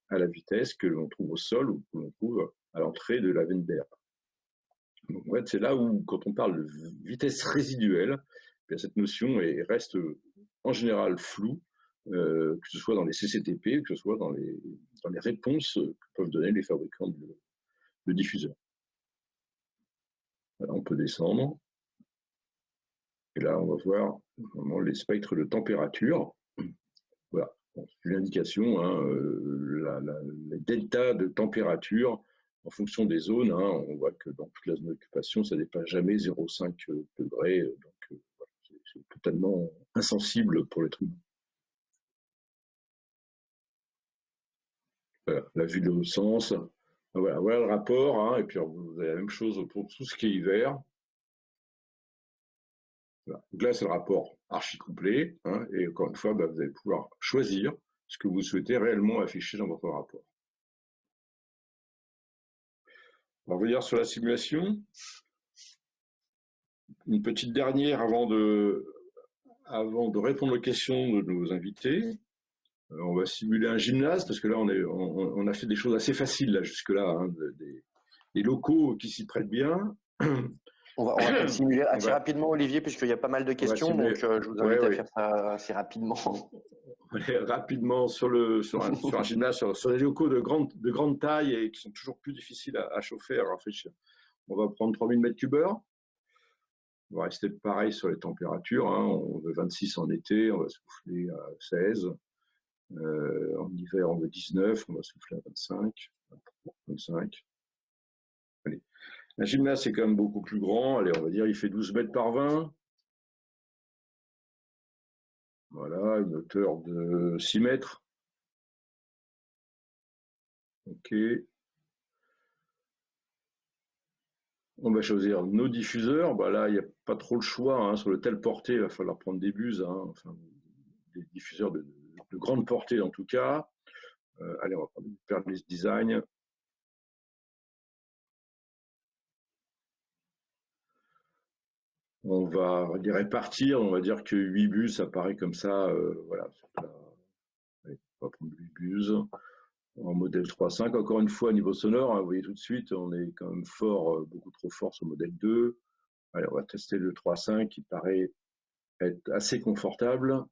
[SPEAKER 2] à la vitesse que l'on trouve au sol ou que l'on trouve à l'entrée de la veine d'air. Donc, en fait, c'est là où, quand on parle de vitesse résiduelle, bien, cette notion reste en général floue, que ce soit dans les CCTP, que ce soit dans les réponses que peuvent donner les fabricants de diffuseurs. Voilà, on peut descendre. Et là, on va voir vraiment les spectres de température. Voilà, bon, c'est une indication, les deltas de température en fonction des zones. On voit que dans toute la zone d'occupation, ça ne dépasse jamais 0,5 degrés. Donc, voilà, c'est totalement insensible pour l'être humain. Voilà, la vue de sens. Voilà le rapport. Et puis, vous avez la même chose pour tout ce qui est hiver. Voilà. Donc là, c'est le rapport archi complet. Et encore une fois, vous allez pouvoir choisir ce que vous souhaitez réellement afficher dans votre rapport. On va revenir sur la simulation. Une petite dernière avant de répondre aux questions de nos invités. On va simuler un gymnase parce que là, on a fait des choses assez faciles là, jusque-là, hein, des locaux qui s'y prêtent bien.
[SPEAKER 1] On va peut-être simuler assez rapidement, Olivier, puisqu'il y a pas mal de questions, donc je vous invite à faire ça assez rapidement.
[SPEAKER 2] On va aller rapidement sur un gymnase, sur des locaux de grande taille et qui sont toujours plus difficiles à chauffer, à rafraîchir. On va prendre 3000 m3. On va rester pareil sur les températures. Hein. On veut 26 en été, on va souffler à 16. En hiver, on veut 19, on va souffler à 25, 25. Allez. Un gymnase, c'est quand même beaucoup plus grand. Allez, on va dire il fait 12 mètres par 20. Voilà, une hauteur de 6 mètres. OK. On va choisir nos diffuseurs. Bah là, il n'y a pas trop le choix. Hein. Sur le telle portée, il va falloir prendre des buses, hein. Enfin, des diffuseurs de grande portée en tout cas. Allez, on va prendre du Perlis Design. On va les répartir. On va dire que 8 buses, ça paraît comme ça. Voilà. Allez, on va prendre 8 buses. En modèle 3.5, encore une fois, niveau sonore, hein, vous voyez tout de suite, on est quand même fort, beaucoup trop fort sur le modèle 2. Allez, on va tester le 3.5 qui paraît être assez confortable.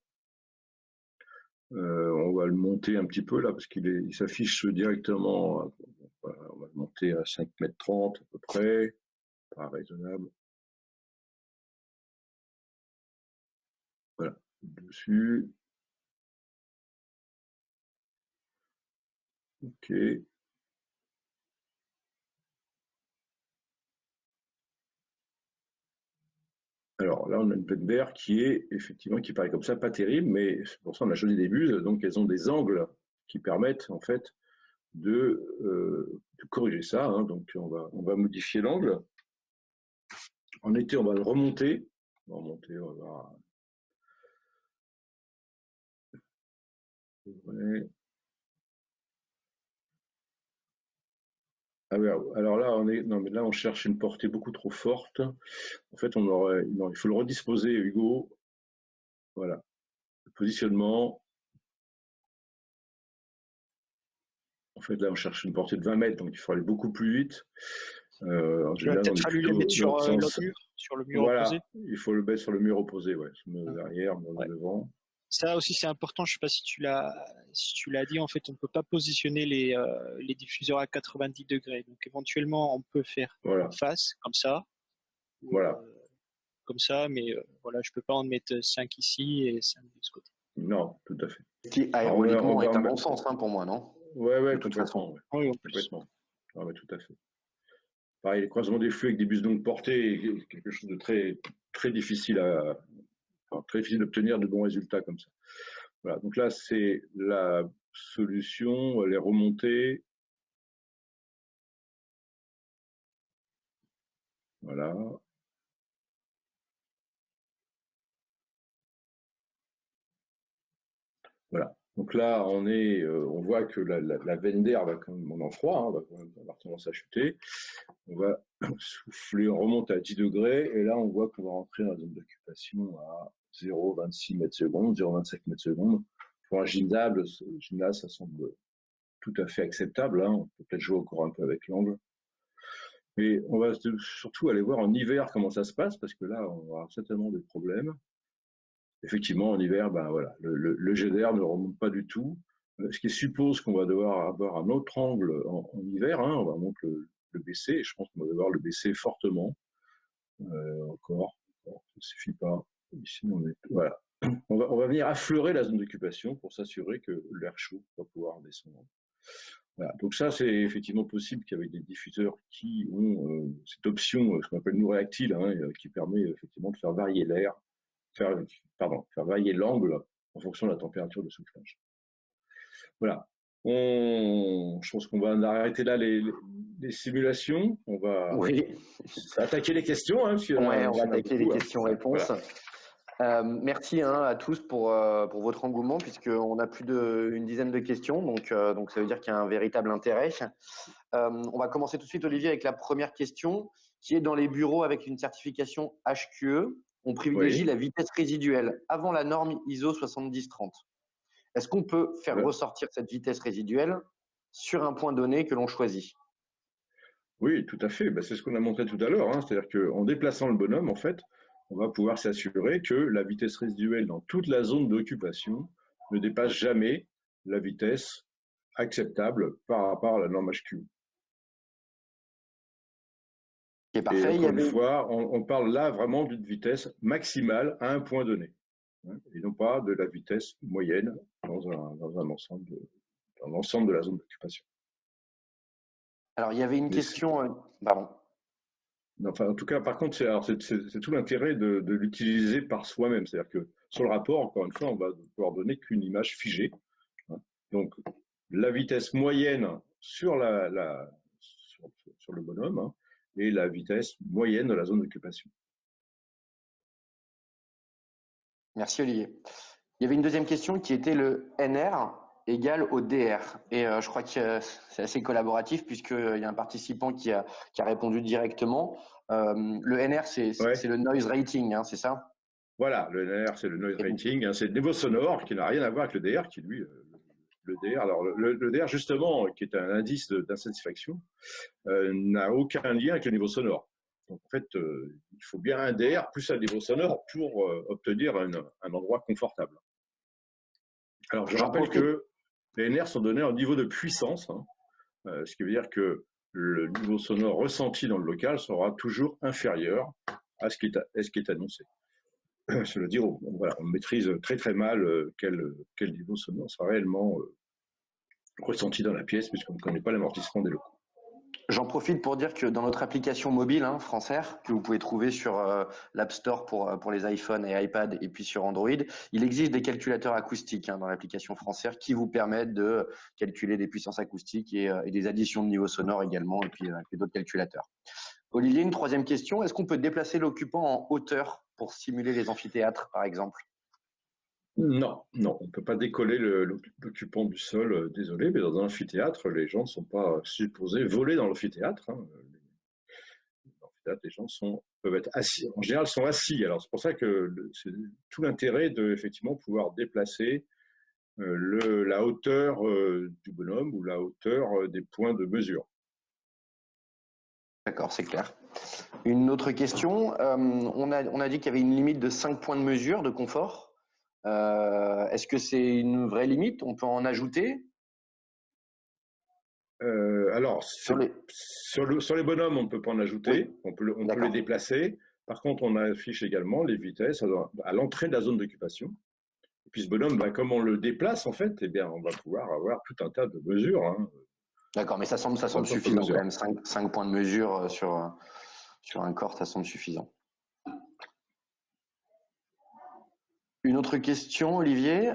[SPEAKER 2] On va le monter un petit peu là parce qu'il s'affiche directement. Voilà, on va le monter à 5,30 m à peu près, pas raisonnable. Voilà, dessus. OK. Alors là, on a une pleine d'air qui est effectivement, qui paraît comme ça, pas terrible, mais pour ça, on a choisi des buses, donc elles ont des angles qui permettent en fait de corriger ça. Hein. Donc on va modifier l'angle. En été, on va le remonter. On va remonter, on va. Ouais. Ah ouais, alors là, non, mais là, on cherche une portée beaucoup trop forte. En fait, il faut le redisposer, Hugo. Voilà. Le positionnement. En fait, là, on cherche une portée de 20 mètres, donc il faut aller beaucoup plus vite.
[SPEAKER 3] Tu vas peut-être fallu les mettre sur le mur
[SPEAKER 2] voilà,
[SPEAKER 3] opposé.
[SPEAKER 2] Il faut le mettre sur le mur opposé, ouais. Derrière, devant.
[SPEAKER 3] Ça aussi, c'est important. Je ne sais pas si tu l'as dit. En fait, on ne peut pas positionner les diffuseurs à 90 degrés. Donc, éventuellement, on peut faire en face, comme ça.
[SPEAKER 2] Voilà.
[SPEAKER 3] Comme ça, mais voilà, je ne peux pas en mettre 5 ici et 5 de ce côté.
[SPEAKER 2] Non, tout à fait.
[SPEAKER 1] Qui aérologiquement est un bon sens, hein, pour moi, non?
[SPEAKER 2] Ouais,
[SPEAKER 1] de toute façon.
[SPEAKER 2] Oui, complètement. Ah, ouais, tout à fait. Pareil, le croisement des flux avec des bus longue portée est quelque chose de très, très difficile très difficile d'obtenir de bons résultats comme ça. Voilà, donc là, c'est la solution, les remontées. Voilà. Voilà. Donc là, on voit que la veine d'air va quand même, on en froid, hein, va quand même avoir tendance à chuter. On va souffler, on remonte à 10 degrés, et là, on voit qu'on va rentrer dans la zone d'occupation à 0,26 m/s, 0,25 m/s. Pour un gymnase, ça semble tout à fait acceptable. Hein. On peut peut-être jouer encore un peu avec l'angle. Mais on va surtout aller voir en hiver comment ça se passe, parce que là, on va avoir certainement des problèmes. Effectivement, en hiver, ben voilà, le jet d'air ne remonte pas du tout, ce qui suppose qu'on va devoir avoir un autre angle en hiver. Hein, on va donc le baisser, et je pense qu'on va devoir le baisser fortement. Encore, ça ne suffit pas. Ici, voilà. On va venir affleurer la zone d'occupation pour s'assurer que l'air chaud va pouvoir descendre. Voilà. Donc ça, c'est effectivement possible qu'avec des diffuseurs qui ont cette option, ce qu'on appelle nous réactile, hein, qui permet effectivement de faire varier l'air, faire varier l'angle en fonction de la température de soufflage. Voilà. Je pense qu'on va arrêter là les simulations. On va attaquer les questions. Hein,
[SPEAKER 1] on va attaquer les questions-réponses. Voilà. Merci à tous pour votre engouement, puisqu'on a plus d'une dizaine de questions, donc ça veut dire qu'il y a un véritable intérêt. On va commencer tout de suite, Olivier, avec la première question, qui est dans les bureaux avec une certification HQE. On privilégie la vitesse résiduelle avant la norme ISO 7030. Est-ce qu'on peut faire ressortir cette vitesse résiduelle sur un point donné que l'on choisit?
[SPEAKER 2] Oui, tout à fait. C'est ce qu'on a montré tout à l'heure. C'est-à-dire qu'en déplaçant le bonhomme, en fait, on va pouvoir s'assurer que la vitesse résiduelle dans toute la zone d'occupation ne dépasse jamais la vitesse acceptable par rapport à la norme HQ.
[SPEAKER 1] C'est parfait.
[SPEAKER 2] Et encore une fois, on parle là vraiment d'une vitesse maximale à un point donné, et non pas de la vitesse moyenne dans l'ensemble de la zone d'occupation.
[SPEAKER 1] Alors, il y avait une question. Pardon.
[SPEAKER 2] Enfin, en tout cas, par contre, c'est tout l'intérêt de l'utiliser par soi-même. C'est-à-dire que sur le rapport, encore une fois, on va pouvoir donner qu'une image figée. Donc, la vitesse moyenne sur le bonhomme et la vitesse moyenne de la zone d'occupation.
[SPEAKER 1] Merci, Olivier. Il y avait une deuxième question qui était le NR égale au DR. Et je crois que c'est assez collaboratif puisqu'il y a un participant qui a répondu directement. Le NR, c'est le noise rating, c'est ça?
[SPEAKER 2] Voilà, le NR, c'est le noise rating. C'est le niveau sonore qui n'a rien à voir avec le DR, qui lui, le DR. Alors, le DR, justement, qui est un indice d'insatisfaction, n'a aucun lien avec le niveau sonore. Donc, en fait, il faut bien un DR plus un niveau sonore pour obtenir un endroit confortable. Alors, je rappelle que les NR sont donnés en niveau de puissance, ce qui veut dire que le niveau sonore ressenti dans le local sera toujours inférieur à ce qui est annoncé. Je veux dire, on maîtrise très très mal quel niveau sonore sera réellement ressenti dans la pièce, puisqu'on ne connaît pas l'amortissement des locaux.
[SPEAKER 1] J'en profite pour dire que dans notre application mobile, Francaire, que vous pouvez trouver sur l'App Store pour les iPhones et iPad et puis sur Android, il existe des calculateurs acoustiques dans l'application Francaire qui vous permettent de calculer des puissances acoustiques et des additions de niveau sonore également, et puis d'autres calculateurs. Olivier, une troisième question. Est-ce qu'on peut déplacer l'occupant en hauteur pour simuler les amphithéâtres, par exemple?
[SPEAKER 2] Non, on ne peut pas décoller l'occupant du sol, désolé, mais dans un amphithéâtre, les gens ne sont pas supposés voler dans l'amphithéâtre. Dans l'amphithéâtre, les gens peuvent être assis. En général, sont assis. Alors, c'est pour ça que c'est tout l'intérêt de effectivement pouvoir déplacer la hauteur du bonhomme ou la hauteur des points de mesure.
[SPEAKER 1] D'accord, c'est clair. Une autre question. On a dit qu'il y avait une limite de 5 points de mesure de confort. Est-ce que c'est une vraie limite? On peut en ajouter?
[SPEAKER 2] Alors, sur les bonhommes, on ne peut pas en ajouter. Oui. On peut les déplacer. Par contre, on affiche également les vitesses à l'entrée de la zone d'occupation. Et puis ce bonhomme, comme on le déplace, en fait, on va pouvoir avoir tout un tas de mesures.
[SPEAKER 1] D'accord, mais ça semble suffisant quand même. 5 points de mesure sur un corps, ça semble suffisant. Une autre question, Olivier,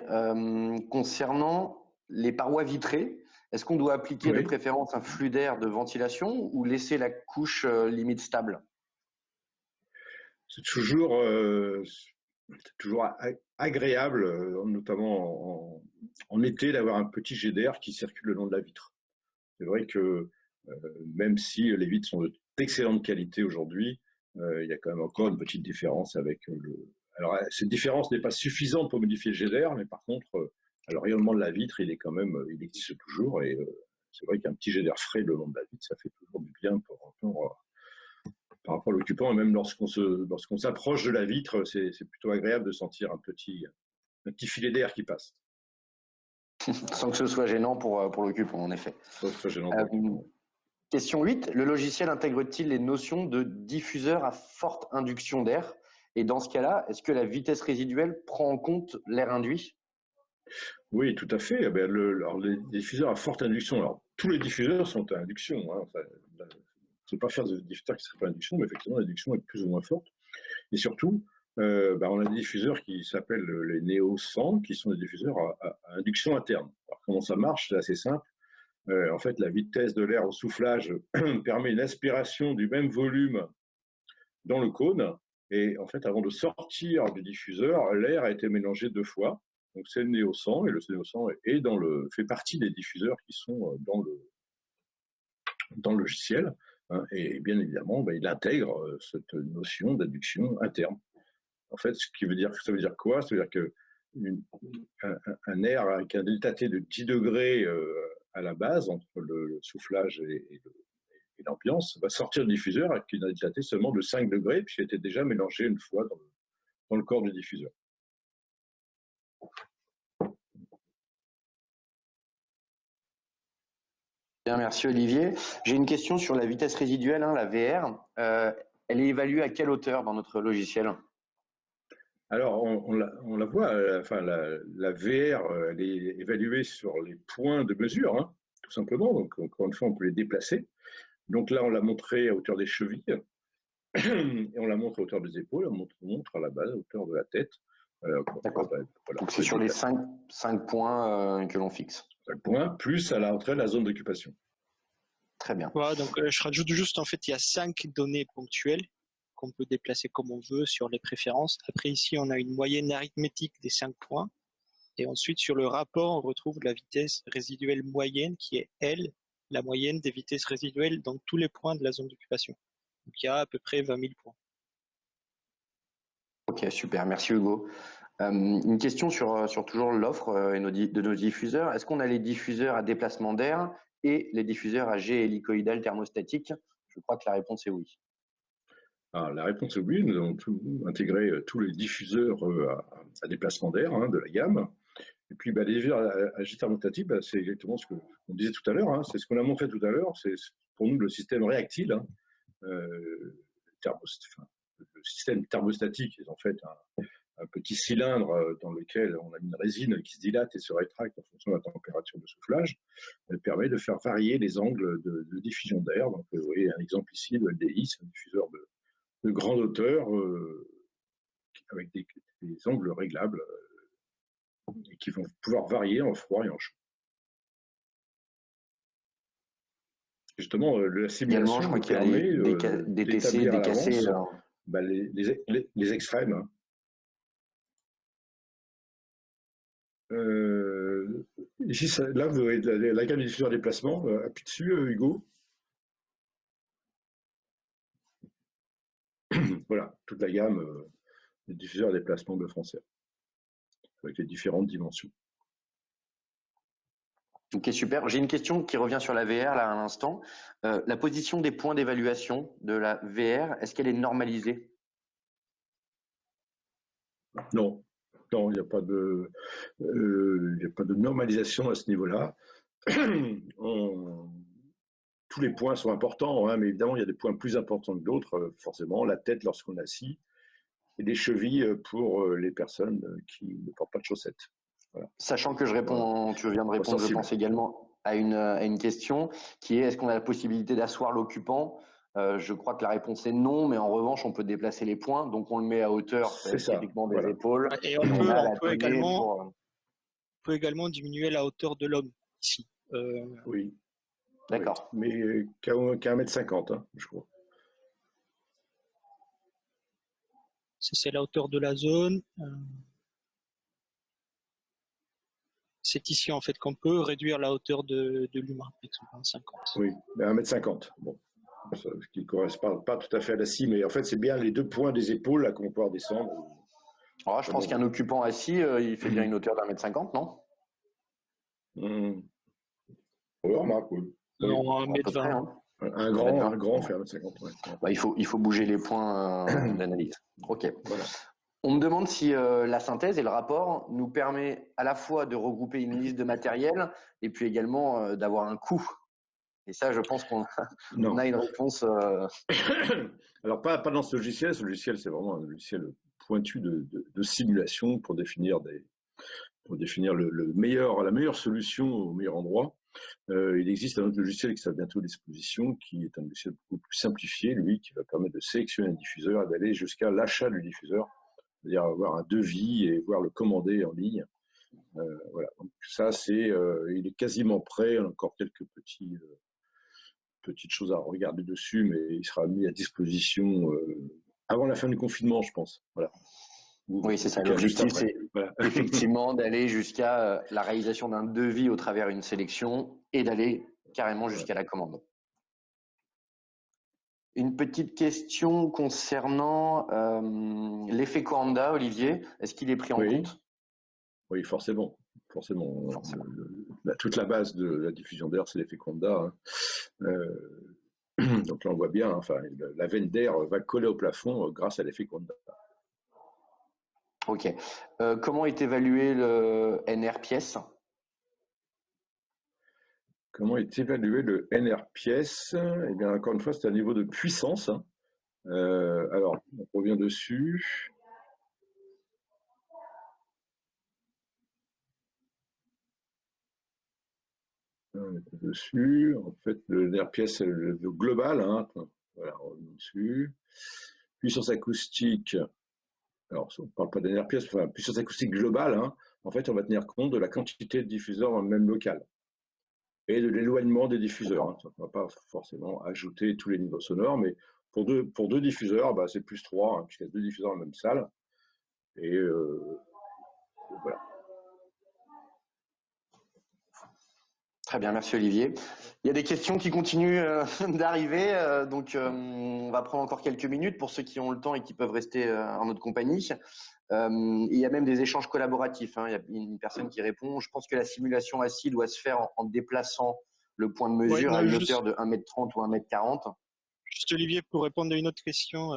[SPEAKER 1] concernant les parois vitrées. Est-ce qu'on doit appliquer de préférence un flux d'air de ventilation ou laisser la couche limite stable?
[SPEAKER 2] C'est toujours agréable, notamment en été, d'avoir un petit jet d'air qui circule le long de la vitre. C'est vrai que même si les vitres sont d'excellente qualité aujourd'hui, il y a quand même encore une petite différence avec Alors, cette différence n'est pas suffisante pour modifier le jet d'air, mais par contre, le rayonnement de la vitre, il existe toujours, et c'est vrai qu'un petit jet d'air frais le long de la vitre, ça fait toujours du bien par rapport à l'occupant, et même lorsqu'on s'approche de la vitre, c'est plutôt agréable de sentir un petit filet d'air qui passe.
[SPEAKER 1] Sans que ce soit gênant pour l'occupant, en effet.
[SPEAKER 2] Sans que ce soit gênant
[SPEAKER 1] Question 8. Le logiciel intègre-t-il les notions de diffuseur à forte induction d'air? Et dans ce cas-là, est-ce que la vitesse résiduelle prend en compte l'air induit?
[SPEAKER 2] Oui, tout à fait. Les diffuseurs à forte induction, alors tous les diffuseurs sont à induction. On ne peut pas faire de diffuseurs qui ne seraient pas à induction, mais effectivement, l'induction est plus ou moins forte. Et surtout, on a des diffuseurs qui s'appellent les Neo 100, qui sont des diffuseurs à induction interne. Alors, comment ça marche? C'est assez simple. En fait, la vitesse de l'air au soufflage permet une aspiration du même volume dans le cône, Et en fait, avant de sortir du diffuseur, l'air a été mélangé 2 fois. Donc c'est le néo-sang, et le néo-sang fait partie des diffuseurs qui sont dans le logiciel. Hein, et bien évidemment, il intègre cette notion d'adduction interne. En fait, ça veut dire quoi? Ça veut dire que un air avec un delta T de 10 degrés à la base, entre le soufflage et l'ambiance, va sortir du diffuseur avec une delta T seulement de 5 degrés, puisqu'il était déjà mélangé une fois dans le corps du diffuseur.
[SPEAKER 1] Bien, merci Olivier. J'ai une question sur la vitesse résiduelle, hein, la VR. Elle est évaluée à quelle hauteur dans notre logiciel?
[SPEAKER 2] Alors, on la voit, la VR, elle est évaluée sur les points de mesure, hein, tout simplement. Donc, encore une fois, on peut les déplacer. Donc là, on l'a montré à hauteur des chevilles, et on la montre à hauteur des épaules, on montre à la base, à hauteur de la tête.
[SPEAKER 1] D'accord. Voilà, donc c'est sur les 5 points que l'on fixe.
[SPEAKER 2] 5 points, plus à l'entrée de la zone d'occupation.
[SPEAKER 1] Très bien.
[SPEAKER 3] Voilà, donc je rajoute juste, en fait, il y a 5 données ponctuelles qu'on peut déplacer comme on veut sur les préférences. Après, ici, on a une moyenne arithmétique des 5 points. Et ensuite, sur le rapport, on retrouve la vitesse résiduelle moyenne qui est, elle, la moyenne des vitesses résiduelles dans tous les points de la zone d'occupation. Donc, il y a à peu près 20 000 points.
[SPEAKER 1] Ok, super. Merci Hugo. Une question sur toujours l'offre de nos diffuseurs. Est-ce qu'on a les diffuseurs à déplacement d'air et les diffuseurs à jet hélicoïdal thermostatique? Je crois que la réponse est oui.
[SPEAKER 2] La réponse est oui. Nous avons intégré tous les diffuseurs à déplacement d'air, hein, de la gamme. Et puis, les diffuseurs à jet thermostatique, c'est exactement ce qu'on disait tout à l'heure. Hein, c'est ce qu'on a montré tout à l'heure. C'est pour nous le système réactile. Hein, le système thermostatique est en fait un petit cylindre dans lequel on a une résine qui se dilate et se rétracte en fonction de la température de soufflage. Elle permet de faire varier les angles de diffusion d'air. Donc, vous voyez un exemple ici de LDI, c'est un diffuseur de grande hauteur avec des angles réglables et qui vont pouvoir varier en froid et en chaud. Justement, la simulation
[SPEAKER 1] je crois
[SPEAKER 2] nous permet d'établir à l'avance les extrêmes. Hein. Ici, là, vous avez la gamme des diffuseurs à déplacement. Appuie dessus, Hugo. Voilà, toute la gamme des diffuseurs à déplacement de Frontier, avec les différentes dimensions.
[SPEAKER 1] Ok, super. J'ai une question qui revient sur la VR là à l'instant. La position des points d'évaluation de la VR, est-ce qu'elle est normalisée?
[SPEAKER 2] Non. Non, il n'y a pas de normalisation à ce niveau-là. Tous les points sont importants, hein, mais évidemment, il y a des points plus importants que d'autres, forcément. La tête lorsqu'on est assis et les chevilles pour les personnes qui ne portent pas de chaussettes. Voilà.
[SPEAKER 1] Sachant que tu viens de répondre, je pense, également à une question qui est est-ce qu'on a la possibilité d'asseoir l'occupant? Je crois que la réponse est non, mais en revanche, on peut déplacer les points, donc on le met à hauteur typiquement des épaules.
[SPEAKER 3] Et on peut également diminuer la hauteur de l'homme ici.
[SPEAKER 2] Oui.
[SPEAKER 1] D'accord.
[SPEAKER 2] Oui. Mais qu'à 1,50 m, hein, je crois.
[SPEAKER 3] C'est la hauteur de la zone. C'est ici en fait qu'on peut réduire la hauteur de l'humain, par exemple, à 50.
[SPEAKER 2] Oui, mais 1,50 m. Bon. Ce qui ne correspond pas tout à fait à la scie, mais en fait, c'est bien les 2 points des épaules là qu'on va pouvoir descendre.
[SPEAKER 1] Alors là, je pense qu'un occupant assis, il fait bien une hauteur d'1,50 m, non?
[SPEAKER 2] Oui, remarque, oui.
[SPEAKER 3] Non, 1,20 m.
[SPEAKER 2] Un grand fait 1,50 m.
[SPEAKER 1] Ouais. Il faut bouger les points d'analyse. Ok. Voilà. On me demande si la synthèse et le rapport nous permet à la fois de regrouper une liste de matériel et puis également d'avoir un coût. Et ça, je pense qu'on a une réponse.
[SPEAKER 2] Alors, pas dans ce logiciel. Ce logiciel, c'est vraiment un logiciel pointu de simulation pour définir la meilleure solution au meilleur endroit. Il existe un autre logiciel qui sera bientôt à disposition, qui est un logiciel beaucoup plus simplifié, lui, qui va permettre de sélectionner un diffuseur et d'aller jusqu'à l'achat du diffuseur, c'est-à-dire avoir un devis et voir le commander en ligne. Voilà. Donc ça, il est quasiment prêt. On a encore quelques petites choses à regarder dessus, mais il sera mis à disposition Avant la fin du confinement, je pense. Voilà.
[SPEAKER 1] Oui, c'est ça. L'objectif, c'est effectivement d'aller jusqu'à la réalisation d'un devis au travers d'une sélection et d'aller carrément jusqu'à la commande. Une petite question concernant l'effet Coanda, Olivier. Est-ce qu'il est pris en compte?
[SPEAKER 2] Oui, forcément. Toute la base de la diffusion d'air, c'est l'effet Coanda. Donc là, on voit bien, enfin, la veine d'air va coller au plafond grâce à l'effet Coanda.
[SPEAKER 1] Ok. Comment est évalué le NR pièce?
[SPEAKER 2] Comment est évalué le NR pièce? Eh bien, encore une fois, c'est un niveau de puissance. Alors, on revient dessus. On est dessus. En fait, le NR pièce, c'est le global. Voilà, on revient dessus. Puissance acoustique. Alors, on ne parle pas d'NR pièce, enfin, puissance acoustique globale. En fait, on va tenir compte de la quantité de diffuseurs dans le même local et de l'éloignement des diffuseurs. On ne va pas forcément ajouter tous les niveaux sonores, mais pour deux diffuseurs, c'est plus 3, puisqu'il y a 2 diffuseurs dans la même salle. Et voilà.
[SPEAKER 1] Très bien, merci Olivier. Il y a des questions qui continuent d'arriver, donc on va prendre encore quelques minutes pour ceux qui ont le temps et qui peuvent rester en notre compagnie. Il y a même des échanges collaboratifs. Il y a une personne qui répond: je pense que la simulation assis doit se faire en déplaçant le point de mesure à une hauteur de 1,30 m ou 1,40 m.
[SPEAKER 3] Juste Olivier, pour répondre à une autre question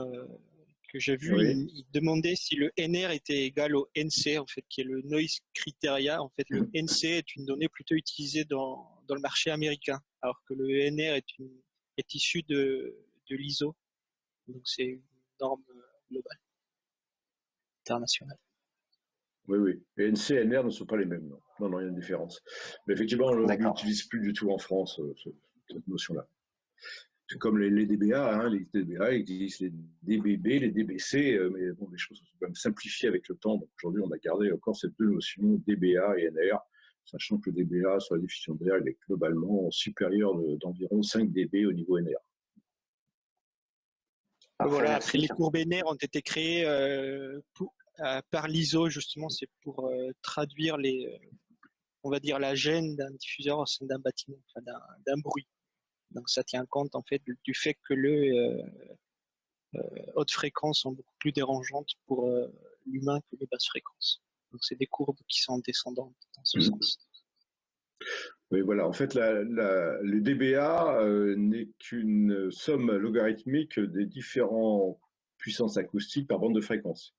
[SPEAKER 3] que j'ai vue,
[SPEAKER 2] Oui.
[SPEAKER 3] il demandait si le NR était égal au NC, en fait, qui est le Noise Criteria. En fait, le NC est une donnée plutôt utilisée dans le marché américain, alors que le NR est issu de l'ISO. Donc c'est une norme globale, internationale.
[SPEAKER 2] Oui. Et NC et NR ne sont pas les mêmes. Non, il y a une différence. Mais effectivement, on n'utilise plus du tout en France cette notion-là. C'est comme les DBA, les DBA, ils disent les DBB, les DBC, mais bon, les choses sont quand même simplifiées avec le temps. Donc aujourd'hui, on a gardé encore ces 2 notions, DBA et NR, sachant que le DBA sur la diffusion d'air, il est globalement supérieur d'environ 5 dB au niveau NR.
[SPEAKER 3] Voilà, après les courbes NR ont été créées par l'ISO, justement, c'est pour traduire on va dire la gêne d'un diffuseur au sein d'un bâtiment, enfin, d'un bruit. Donc ça tient compte en fait du fait que les hautes fréquences sont beaucoup plus dérangeantes pour l'humain que les basses fréquences. Donc c'est des courbes qui sont descendantes dans ce sens.
[SPEAKER 2] Oui, voilà. En fait, le DBA n'est qu'une somme logarithmique des différentes puissances acoustiques par bande de fréquence.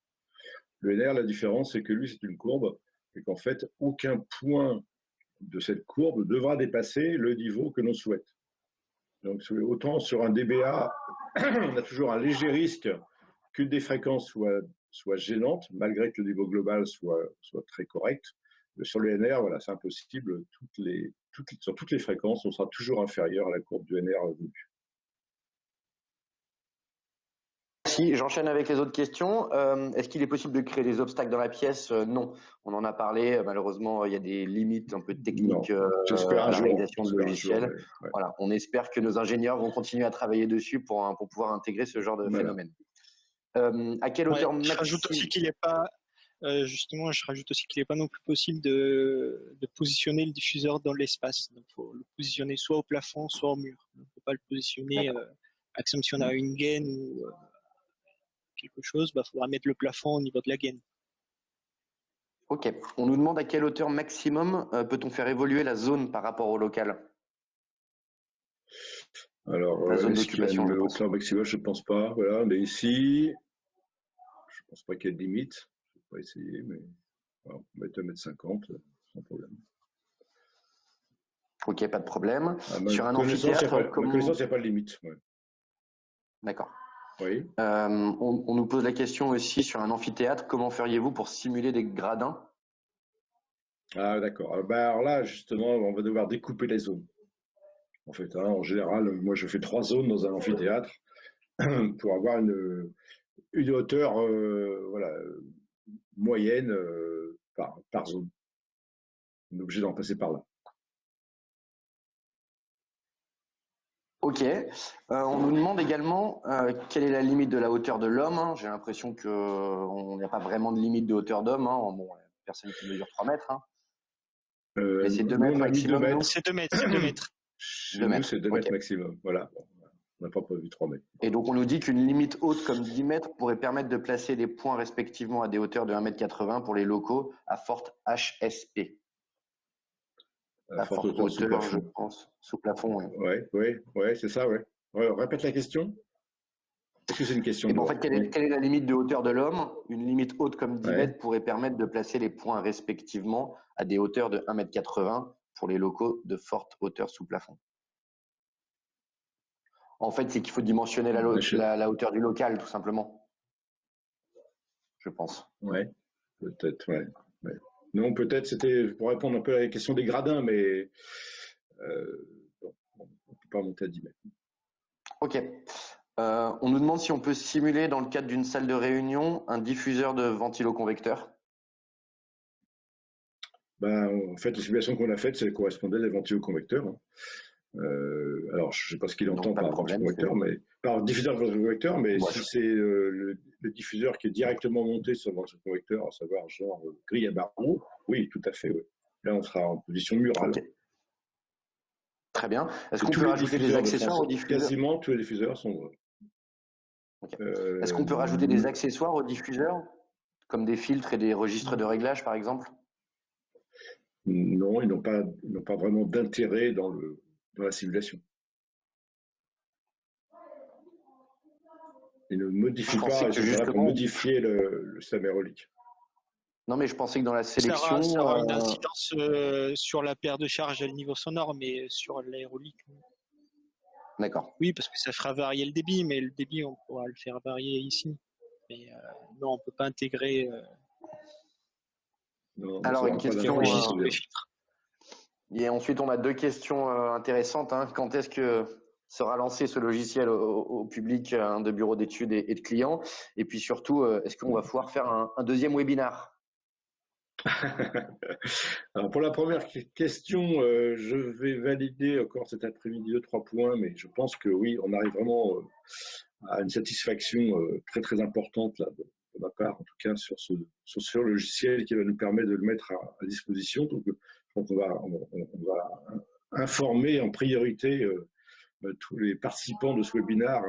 [SPEAKER 2] Le NR, la différence, c'est que lui, c'est une courbe et qu'en fait, aucun point de cette courbe devra dépasser le niveau que l'on souhaite. Donc, autant sur un DBA, on a toujours un léger risque qu'une des fréquences soit gênante, malgré que le niveau global soit très correct. Sur le NR, voilà, c'est impossible. Sur toutes les fréquences, on sera toujours inférieur à la courbe du NR voulu.
[SPEAKER 1] Merci. J'enchaîne avec les autres questions. Est-ce qu'il est possible de créer des obstacles dans la pièce? Non. On en a parlé. Malheureusement, il y a des limites un peu techniques à la réalisation de logiciels. Ouais. Voilà. On espère que nos ingénieurs vont continuer à travailler dessus pour pouvoir intégrer ce genre de phénomène. À quelle hauteur maximum?
[SPEAKER 3] Je rajoute aussi qu'il n'est pas justement, je rajoute aussi qu'il n'est pas non plus possible de positionner le diffuseur dans l'espace. Donc, il faut le positionner soit au plafond, soit au mur. On ne peut pas le positionner, exemple, si on a une gaine ou quelque chose, il faudra mettre le plafond au niveau de la gaine.
[SPEAKER 1] Ok. On nous demande à quelle hauteur maximum peut-on faire évoluer la zone par rapport au local?
[SPEAKER 2] Alors,
[SPEAKER 1] la zone d'occupation,
[SPEAKER 2] le hauteur maximum, je ne pense pas. Voilà. Mais ici, je ne pense pas qu'il y ait de limite. Je ne vais pas essayer, mais voilà, on va mettre 1,50 m sans problème.
[SPEAKER 1] Ok, pas de problème.
[SPEAKER 2] Sur un amphithéâtre, ma connaissance, il n'y a pas de limite. Ouais.
[SPEAKER 1] D'accord.
[SPEAKER 2] Oui.
[SPEAKER 1] On nous pose la question aussi sur un amphithéâtre. Comment feriez-vous pour simuler des gradins?
[SPEAKER 2] Ah, d'accord. Alors là, justement, on va devoir découper les zones. En fait, en général, moi, je fais 3 zones dans un amphithéâtre pour avoir une hauteur moyenne par zone. On est obligé d'en passer par là.
[SPEAKER 1] Ok. On nous demande également quelle est la limite de la hauteur de l'homme. Hein. J'ai l'impression qu'il n'y a pas vraiment de limite de hauteur d'homme. Hein. Bon, personne qui mesure 3 mètres. Hein. Mais c'est 2 mètres maximum.
[SPEAKER 3] 2 mètres. C'est 2 mètres. C'est 2 mètres.
[SPEAKER 2] Chez nous, c'est 2 mètres maximum. Voilà. On n'a pas prévu 3 mètres.
[SPEAKER 1] Et donc, on nous dit qu'une limite haute comme 10 mètres pourrait permettre de placer des points respectivement à des hauteurs de 1,80 m pour les locaux à forte HSP. À forte hauteur, je pense, sous plafond.
[SPEAKER 2] Oui, c'est ça, oui. Ouais, répète la question. Est-ce que c'est une question
[SPEAKER 1] en fait, quelle est la limite de hauteur de l'homme? Une limite haute comme 10 mètres pourrait permettre de placer les points respectivement à des hauteurs de 1,80 m pour les locaux de forte hauteur sous plafond. En fait, c'est qu'il faut dimensionner la hauteur du local, tout simplement. Je pense.
[SPEAKER 2] Ouais, peut-être, ouais. Non, peut-être c'était pour répondre un peu à la question des gradins, mais bon, on ne peut pas monter à 10 mètres.
[SPEAKER 1] Ok. On nous demande si on peut simuler dans le cadre d'une salle de réunion un diffuseur de ventiloconvecteur.
[SPEAKER 2] En fait, la simulation qu'on a faite, ça correspondait à des ventiloconvecteurs. Hein. Alors, je ne sais pas ce qu'il entend par ventiloconvecteur, mais par diffuseur de ventiloconvecteur, mais si c'est le diffuseur qui est directement monté sur le ventiloconvecteur, à savoir genre grille à barreaux, oui, tout à fait. Oui. Là, on sera en position murale.
[SPEAKER 1] Okay. Très bien. Est-ce qu'on peut rajouter des accessoires aux diffuseurs?
[SPEAKER 2] Quasiment tous les diffuseurs sont.
[SPEAKER 1] Okay. Est-ce qu'on peut rajouter des accessoires aux diffuseurs, comme des filtres et des registres de réglage, par exemple?
[SPEAKER 2] Non, ils n'ont pas vraiment d'intérêt dans la simulation. Ils ne modifient pas, ils sont là pour modifier le système aérolique.
[SPEAKER 1] Non, mais je pensais que dans la sélection...
[SPEAKER 3] Ça aura une incidence sur la paire de charge à niveau sonore, mais sur l'aérolique.
[SPEAKER 1] D'accord.
[SPEAKER 3] Oui, parce que ça fera varier le débit, mais le débit, on pourra le faire varier ici. Mais non, on ne peut pas intégrer...
[SPEAKER 1] Non, alors, une question... Et ensuite, on a 2 questions intéressantes. Hein. Quand est-ce que sera lancé ce logiciel au public de bureaux d'études et de clients? Et puis surtout, est-ce qu'on va pouvoir faire un deuxième webinar?
[SPEAKER 2] Alors pour la première question, je vais valider encore cet après-midi 2-3 points, mais je pense que oui, on arrive vraiment à une satisfaction très très importante là, de ma part, en tout cas sur ce logiciel qui va nous permettre de le mettre à disposition. Donc on va informer en priorité tous les participants de ce webinaire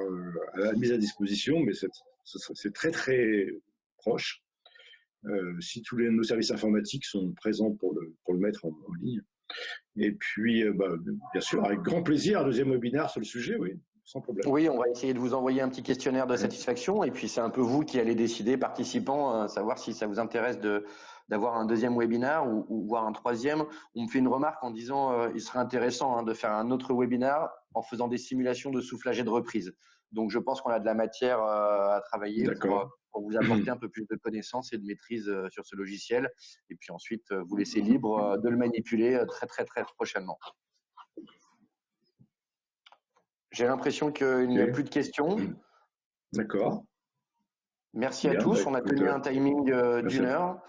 [SPEAKER 2] à la mise à disposition, mais c'est très très proche. Si tous nos services informatiques sont présents pour le mettre en ligne. Et puis, bien sûr, avec grand plaisir, un deuxième webinaire sur le sujet, oui, sans problème.
[SPEAKER 1] Oui, on va essayer de vous envoyer un petit questionnaire de satisfaction, et puis c'est un peu vous qui allez décider, participants, savoir si ça vous intéresse d'avoir un deuxième webinaire ou voire un troisième. On me fait une remarque en disant il serait intéressant de faire un autre webinaire en faisant des simulations de soufflage et de reprise. Donc, je pense qu'on a de la matière à travailler pour vous apporter un peu plus de connaissances et de maîtrise sur ce logiciel. Et puis ensuite, vous laisser libre de le manipuler très, très, très prochainement. J'ai l'impression qu'il n'y a plus de questions.
[SPEAKER 2] D'accord.
[SPEAKER 1] Merci à tous. On a tenu un timing d'1 heure.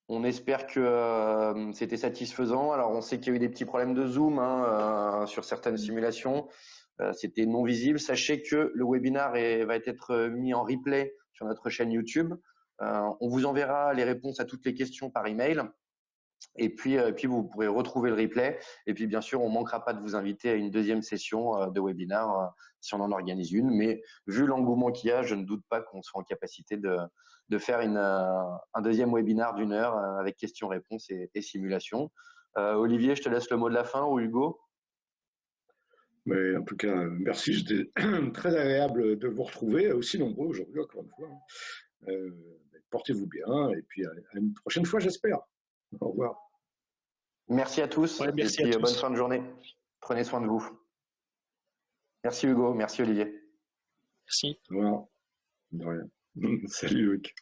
[SPEAKER 1] On espère que c'était satisfaisant. Alors, on sait qu'il y a eu des petits problèmes de Zoom sur certaines simulations. C'était non visible. Sachez que le webinaire va être mis en replay sur notre chaîne YouTube. On vous enverra les réponses à toutes les questions par email. Et puis vous pourrez retrouver le replay. Et puis, bien sûr, on ne manquera pas de vous inviter à une deuxième session de webinaire si on en organise une. Mais vu l'engouement qu'il y a, je ne doute pas qu'on soit en capacité de faire un deuxième webinaire d'1 heure avec questions-réponses et simulations. Olivier, je te laisse le mot de la fin, ou Hugo?
[SPEAKER 2] Mais en tout cas, merci. C'était très agréable de vous retrouver, aussi nombreux aujourd'hui, encore une fois. Portez-vous bien, et puis à une prochaine fois, j'espère. Au revoir.
[SPEAKER 1] Merci à tous, et puis bonne fin de journée. Prenez soin de vous. Merci Hugo, merci Olivier.
[SPEAKER 3] Merci.
[SPEAKER 2] Au revoir. De rien. Salut Luc.